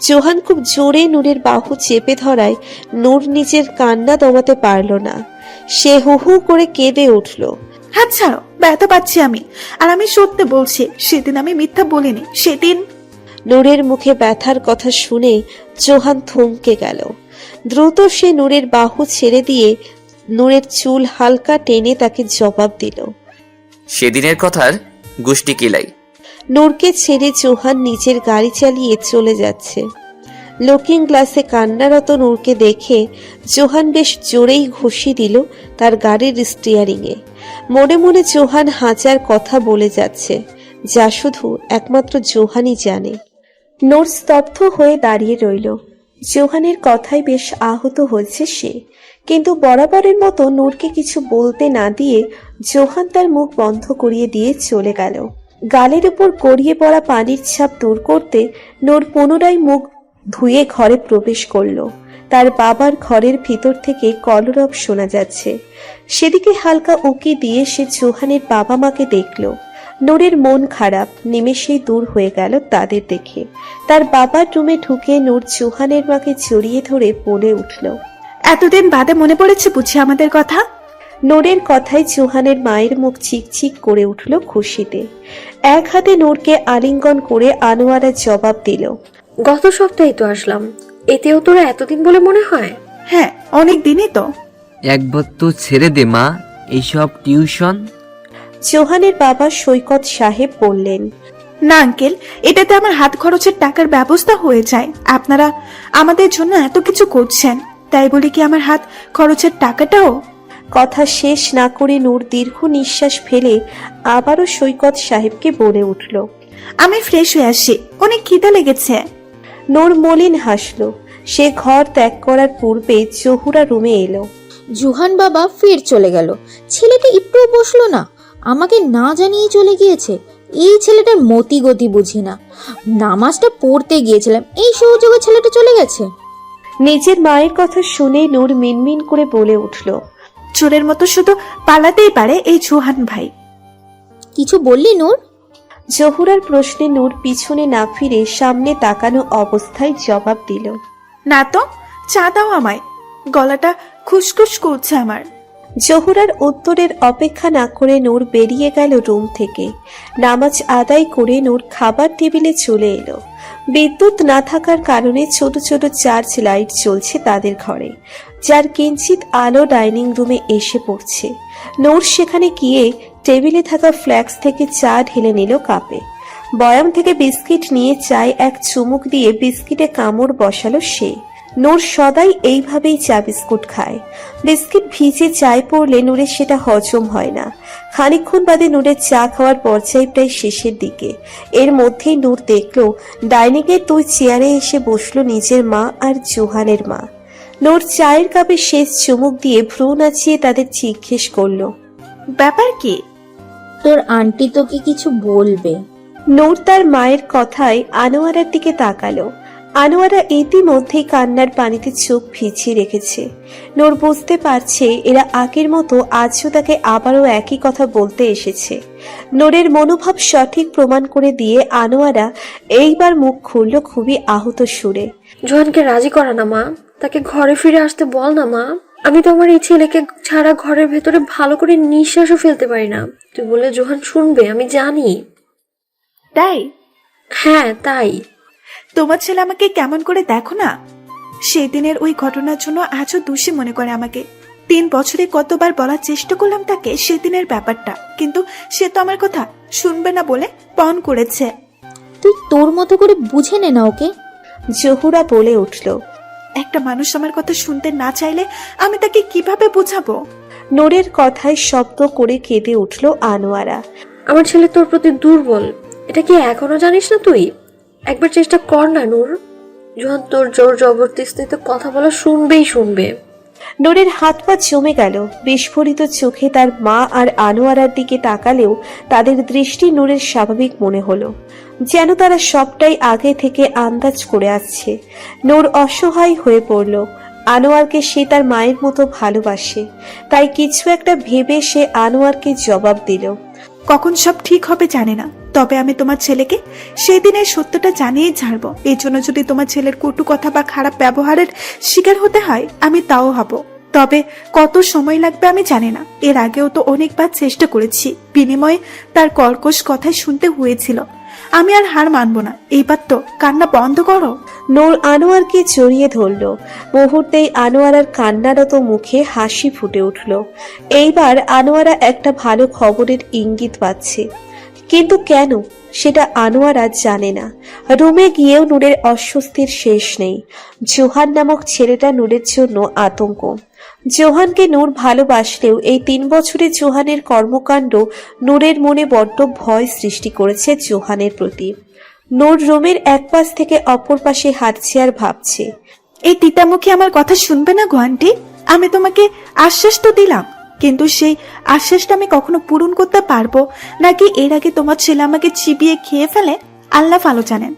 জোহান খুব জোরে নূরের বাহু চেপে ধরায় নূর নিজের কান্না দমাতে পারল না। সে হু হু করে কেঁদে উঠল। হাত ছাড়ো, ব্যথা পাচ্ছি আমি। আর আমি সত্যি বলছি, সেদিন আমি মিথ্যা বলিনি। সেদিন। নূরের মুখে ব্যথার কথা শুনে জোহান থমকে গেল। দ্রুত সে নূরের বাহু ছেড়ে দিয়ে নূরের চুল হালকা টেনে তাকে জবাব দিল, সেদিনের কথার গুষ্টি কিলাই। নূরকে ছেড়ে জোহান নিজের গাড়ি চালিয়ে চলে যাচ্ছে। লুকিং গ্লাসে কান্নারত নূরকে দেখে জোহান বেশ জোরেই ঘুষি দিল তার গাড়ির স্টিয়ারিংয়ে। মনে মনে জোহান হাজার কথা বলে যাচ্ছে, যা শুধু একমাত্র জোহানই জানে। নূর স্তব্ধ হয়ে দাঁড়িয়ে রইল। জোহানের কথায় বেশ আহত হয়েছে সে, কিন্তু বরাবরের মতো নূরকে কিছু বলতে না দিয়ে জোহান তার মুখ বন্ধ করিয়ে দিয়ে চলে গেল। গালের উপর গড়িয়ে পড়া পানির ছাপ দূর করতে নূর পুনরায় মুখ ধুয়ে ঘরে প্রবেশ করলো। তার বাবার ঘরের ভিতর থেকে কলরব শোনা যাচ্ছে। সেদিকে হালকা উকি দিয়ে সে জোহানের বাবা মাকে দেখল। নূরের মন খারাপ নিমেষেই দূর হয়ে গেল তাদের দেখে। তার বাবার রুমে ঢুকে নূর জোহানের মাকে জড়িয়ে ধরে বলে উঠল, এতদিন বাদে মনে পড়েছে বুঝি আমাদের কথা? নূরের কথায় জোহানের মায়ের মুখ চিকচিক করে উঠল খুশিতে। এক হাতে নূরকে আলিঙ্গন করে আনোয়ারা জবাব দিল, গত সপ্তাহে তো আসলাম, এতেও তোরা এতদিন বলে মনে হয়? হ্যাঁ, অনেক দিনই তো। একবার তো ছেড়ে দে মা এইসব টিউশন। জোহানের বাবা সৈকত সাহেব বললেন, না আঙ্কেল, এটাতে আমার হাত খরচের টাকার ব্যবস্থা হয়ে যায়। আপনারা আমাদের জন্য এত কিছু করছেন, তাই বলি কি আমার হাত খরচের টাকাটাও? কথা শেষ না করে নূর দীর্ঘ নিঃশ্বাস ফেলে আবারও সৈকত সাহেবকে বলে উঠল, আমি ফ্রেশ হয়ে আসি, অনেক খিদে লেগেছে। নূর মলিন হাসল। সে ঘর ত্যাগ করার পূর্বে জহুরা রুমে এলো। জোহান বাবা ফের চলে গেল। ছেলেটা একটুও বসলো না, আমাকে না জানিয়ে চলে গিয়েছে। এই ছেলেটার মতি গতি বুঝি না। নামাজটা পড়তে গিয়েছিলাম, এই সুযোগে ছেলেটা চলে গেছে। নিজের মায়ের কথা শুনে নূর মিনমিন করে বলে উঠল, চোরের মতো শুধু পালাতেই পারে এই জোহান ভাই। কিছু বললি নূর? জহুরার প্রশ্নে নূর পিছনে না ফিরে সামনে তাকানো অবস্থায় জবাব দিল, না তো, চা দাও আমায়, গলাটা খুসখুস করছে আমার। জহুরার উত্তরের অপেক্ষা না করে নূর বেরিয়ে গেল রুম থেকে। নামাজ আদায় করে নূর খাবার টেবিলে চলে এলো। বিদ্যুৎ না থাকার কারণে ছোট ছোট চার্জ লাইট জ্বলছে তাদের ঘরে, যার কিঞ্চিত আলো ডাইনিং রুমে এসে পড়ছে। নূর সেখানে গিয়ে টেবিলে থাকা ফ্ল্যাক্স থেকে চা ঢেলে নিল কাপে। বয়াম থেকে বিস্কিট নিয়ে চায় এক চুমুক দিয়ে বিস্কিটে কামড় বসালো সে। নূর সদাই এইভাবেই চা বিস্কুট খায়। বিস্কিট ভিজে চায় পড়লে নূরের সেটা হজম হয় না। খানিকক্ষণ বাদে নূরের চা খাওয়ার পর্যায়ে প্রায় শেষের দিকে। এর মধ্যেই নূর দেখল ডাইনিংয়ের দুই চেয়ারে এসে বসলো নিজের মা আর জোহানের মা। নূর চায়ের কাপে শেষ চুমুক দিয়ে ভ্রু নাচিয়ে তাদের জিজ্ঞেস করলো, ব্যাপার কি? তোর আন্টি তোকে কিছু বলবে। নূর তার মায়ের কথায় আনোয়ারার দিকে তাকালো। আনোয়ারা ইতিমধ্যেই কান্নার পানিতে চোখ ভিজিয়ে রেখেছে। নূর বুঝতে পারছে এরা আগের মতো আজও তাকে আবারও একই কথা বলতে এসেছে। নূরের মনোভাব সঠিক প্রমাণ করে দিয়ে আনোয়ারা এইবার মুখ খুলল খুবই আহত সুরে, জোহানকে রাজি করা না মা, তাকে ঘরে ফিরে আসতে বল না মা। আমি তো আমার এই ছেলেকে ছাড়া ঘরের ভেতরে ভালো করে নিঃশ্বাসও ফেলতে পারি না। তুই বলে জোহান শুনবে, আমি জানি। তাই? হ্যাঁ তাই। তোমার ছেলে আমাকে কেমন করে দেখো না। সেদিনের ওই ঘটনার জন্য আজও দোষী মনে করে আমাকে। 3 বছরে কতবার বলার চেষ্টা করলাম তাকে সেদিনের ব্যাপারটা, কিন্তু সে তো আমার কথা শুনবে না বলে পণ করেছে। তুই তোর মতো করে বুঝে নে না ওকে। জহুরা বলে উঠল, একটা মানুষ আমার কথা শুনতে না চাইলে আমি তাকে কিভাবে বোঝাবো? নূরের কথায় শব্দ করে কেঁদে উঠল আনোয়ারা। আমার ছেলে তোর প্রতি দুর্বল, এটা কি এখনো জানিস না তুই? একবার চেষ্টা কর না নূর। জোহান তোর জোর জবরদস্তিতে কথা বলা শুনবেই শুনবে। নূরের হাত পা জমে গেল। বিস্ফোরিত চোখে তার মা আর আনোয়ারার দিকে তাকালেও তাদের দৃষ্টি নূরের স্বাভাবিক মনে হলো, যেন তারা সবটাই আগে থেকে আন্দাজ করে আসছে। নূর অসহায় হয়ে পড়ল। আনোয়ারকে সে তার মায়ের মতো ভালোবাসে, তাই কিছু একটা ভেবে সে আনোয়ারকে জবাব দিল, কখন সব ঠিক হবে জানি না, তবে আমি তোমার ছেলেকে সেদিনের সত্যটা জানিয়েই ছাড়বো। এই জন্য যদি তোমার ছেলের কটু কথা বা খারাপ ব্যবহারের শিকার হতে হয় আমি তাও হব। তবে কত সময় লাগবে আমি জানি না। এর আগেও তো অনেকবার চেষ্টা করেছি, বিনিময়ে তার কর্কশ কথাই শুনতে হয়েছিল। আমি আর হার মানবো না, এইবার তো কান্না বন্ধ করো। নূর আনোয়ারকে জড়িয়ে ধরল। মুহূর্তেই আনোয়ারার কান্নারত মুখে হাসি ফুটে উঠল। এইবার আনোয়ারা একটা ভালো খবরের ইঙ্গিত পাচ্ছে, কিন্তু কেন সেটা আনোয়ারা জানে না। রুমে গিয়েও নূরের অস্বস্তির শেষ নেই। জোহান নামক ছেলেটা নূরের জন্য আতঙ্ক। জোহানকে নূর ভালোবাসলেও এই 3 বছরে জোহানের কর্মকাণ্ড নূরের মনে বড্ড ভয় সৃষ্টি করেছে জোহানের প্রতি। নূর রুমের এক পাশ থেকে অপর পাশে হাঁটছে আর ভাবছে, এই তিতামুখী আমার কথা শুনবে না গো আন্টি? আমি তোমাকে আশ্বাস তো দিলাম, কিন্তু সেই আশ্বাসটা আমি কখনো পূরণ করতে পারবো নাকি এর আগে তোমার ছেলে আমাকে চিবিয়ে খেয়ে ফেলে আল্লাহ ভালো জানেন।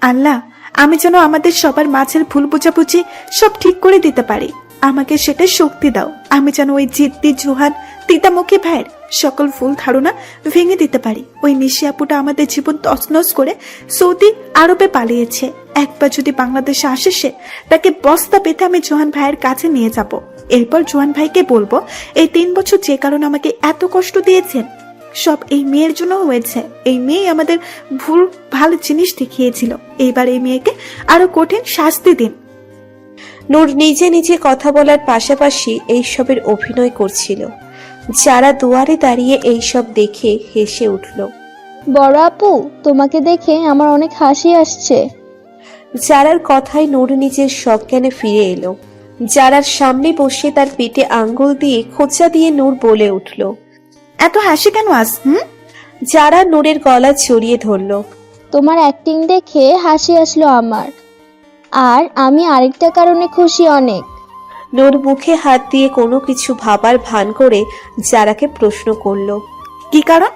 আল্লাহ, আমি যেন আমাদের সবার মাঝের ভুল বোঝাবুঝি সব ঠিক করে দিতে পারি, আমাকে সেটা শক্তি দাও। আমি যেন ওই জিদ্দি জোহান তিতামুখী ভাইয়ের সকল ভুল ধারণা ভেঙে দিতে পারি। ওই মিশি আপুটা আমাদের জীবন তছনছ করে সৌদি আরবে পালিয়েছে, একবার যদি বাংলাদেশে আসে সে, তাকে বস্তা পেতে আমি জোহান ভাইয়ের কাছে নিয়ে যাব। এরপর জোহান ভাইকে বলবো এই 3 বছর যে কারণে আমাকে এত কষ্ট দিয়েছেন সব এই মেয়ের জন্য হয়েছে। এই মেয়ে আমাদের ভুল ভালো জিনিস দেখিয়েছিল, এইবার এই মেয়েকে আরো কঠিন শাস্তি দিন। নূর নিজে নিজে কথা বলার পাশাপাশি এইসবের অভিনয় করছিল। যারা দুয়ারে দাঁড়িয়ে এইসব দেখে হেসে উঠল। বড় আপু, তোমাকে দেখে আমার অনেক হাসি আসছে। যারার কথায় নূর নিজের সজ্ঞানে ফিরে এলো। যারার সামনে বসে তার পেটে আঙ্গুল দিয়ে খোঁচা দিয়ে নূর বলে উঠল, এত হাসি কেন আস? যারা নূরের গলা জড়িয়ে ধরল। তোমার অ্যাক্টিং দেখে হাসি আসলো আমার, আর আমি আরেকটা কারণে খুশি অনেক। নূর মুখে হাত দিয়ে কোনো কিছু ভাবার ভান করে যারাকে প্রশ্ন করলো, কি কারণ?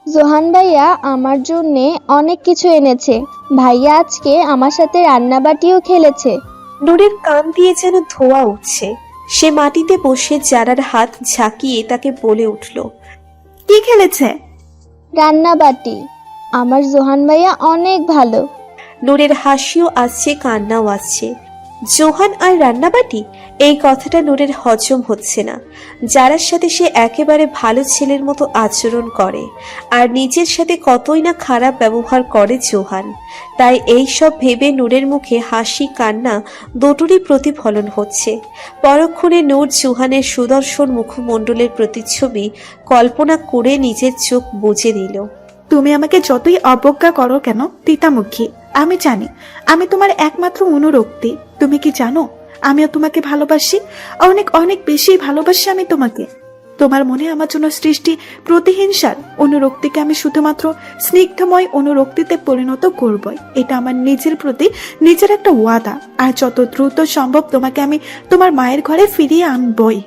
জোহান ভাইয়া আমার জন্যে অনেক কিছু এনেছে। ভাইয়া আজকে আমার সাথে রান্নাবাটিও খেলেছে। নূরের কান দিয়ে যেন ধোয়া উঠছে। সে মাটিতে বসে যারার হাত ঝাঁকিয়ে তাকে বলে উঠল, কি খেলেছে? রান্নাবাটি। আমার জোহান ভাইয়া অনেক ভালো। নূরের হাসিও আসছে, কান্নাও আসছে। জোহান আর রান্নাবাটি, এই কথাটা নূরের হজম হচ্ছে না। যারার সাথে সে একেবারে ভালো ছেলের মতো আচরণ করে, আর নিজের সাথে কতই না খারাপ ব্যবহার করে জোহান। তাই এই সব ভেবে নূরের মুখে হাসি কান্না দুটোরই প্রতিফলন হচ্ছে। পরক্ষণে নূর জোহানের সুদর্শন মুখমণ্ডলের প্রতিচ্ছবি কল্পনা করে নিজের চোখ বুজে দিল। তুমি আমাকে যতই অবজ্ঞা করো কেন তিতামুখী, আমি জানি আমি তোমার একমাত্র অনুরক্তি। তুমি কি জানো আমিও তোমাকে ভালোবাসি, অনেক অনেক বেশি ভালোবাসি আমি তোমাকে। তোমার মনে আমার জন্য সৃষ্টি প্রতিহিংসার অনুরক্তিকে আমি শুধুমাত্র স্নিগ্ধময় অনুরক্তিতে পরিণত করবই। এটা আমার নিজের প্রতি নিজের একটা ওয়াদা, আর যত দ্রুত সম্ভব তোমাকে আমি তোমার মায়ের ঘরে ফিরিয়ে আনবই।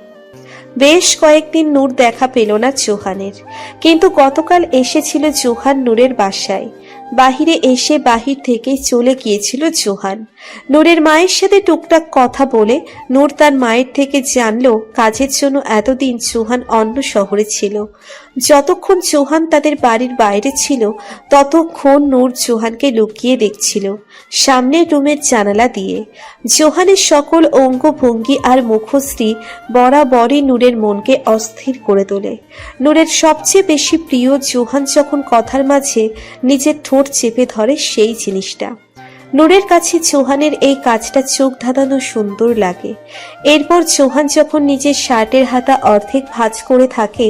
বেশ কয়েকদিন নূর দেখা পেল না জোহানের, কিন্তু গতকাল এসেছিল জোহান নূরের বাসায়। বাহিরে এসে বাহির থেকে চলে গিয়েছিল জোহান। নূরের মায়ের সাথে টুকটাক কথা বলে নূর তার মায়ের থেকে জানলো কাজের জন্য এতদিন জোহান অন্য শহরে ছিল। যতক্ষণ জোহান তাদের বাড়ির বাইরে ছিল ততক্ষণ নূর জোহানকে লুকিয়ে দেখছিল সামনের রুমের জানালা দিয়ে। জোহানের সকল অঙ্গভঙ্গি আর মুখশ্রী বরাবরই নূরের মনকে অস্থির করে তোলে। নূরের সবচেয়ে বেশি প্রিয় জোহান যখন কথার মাঝে নিজের ঠোঁট চেপে ধরে সেই জিনিসটা। নূরের কাছে জোহানের এই কাজটা চোখ ধাঁধানো সুন্দর লাগে। এরপর জোহান যখন নিজের শার্টের হাতা অর্ধেক ভাঁজ করে থাকে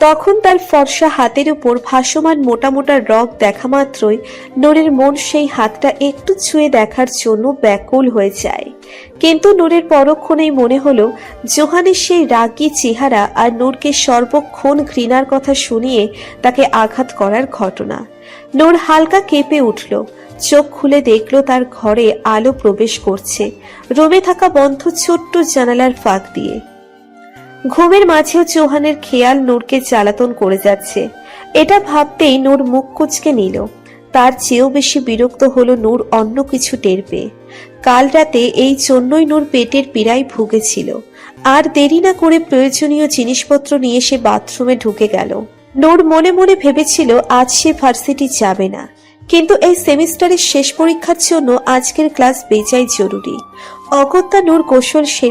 তখন তার ফর্সা হাতের উপর ভাসমান মোটা মোটা রগ দেখা মাত্রই নূরের মন সেই হাতটা একটু ছুঁয়ে দেখার জন্য ব্যাকুল হয়ে যায়। কিন্তু নূরের পরক্ষণেই মনে হলো জোহানের সেই রাগী চেহারা আর নূরকে সর্বক্ষণ ঘৃণার কথা শুনিয়ে তাকে আঘাত করার ঘটনা। নূর হালকা কেঁপে উঠল। চোখ খুলে দেখলো তার ঘরে আলো প্রবেশ করছে রুমে থাকা বন্ধ ছোট্ট জানালার ফাঁক দিয়ে। ঘুমের মাঝেও জোহানের খেয়াল নূরকে জ্বালাতন করে যাচ্ছে। এটা ভাবতেই নূর মুখ কুঁচকে নিল। তার চেয়েও বেশি বিরক্ত হলো নূর অন্য কিছু টের পেয়ে। কাল রাতে এই জন্যই নূর পেটের পীড়ায় ভুগেছিল। আর দেরি না করে প্রয়োজনীয় জিনিসপত্র নিয়ে সে বাথরুমে ঢুকে গেল। নূর মনে মনে ভেবেছিল আজ সে ভার্সিটি যাবে না, কিন্তু এই সেমিস্টারের শেষ পরীক্ষার জন্য আজকের ক্লাস বেজায় জরুরি। অগত্যা নূর গোসল সেরে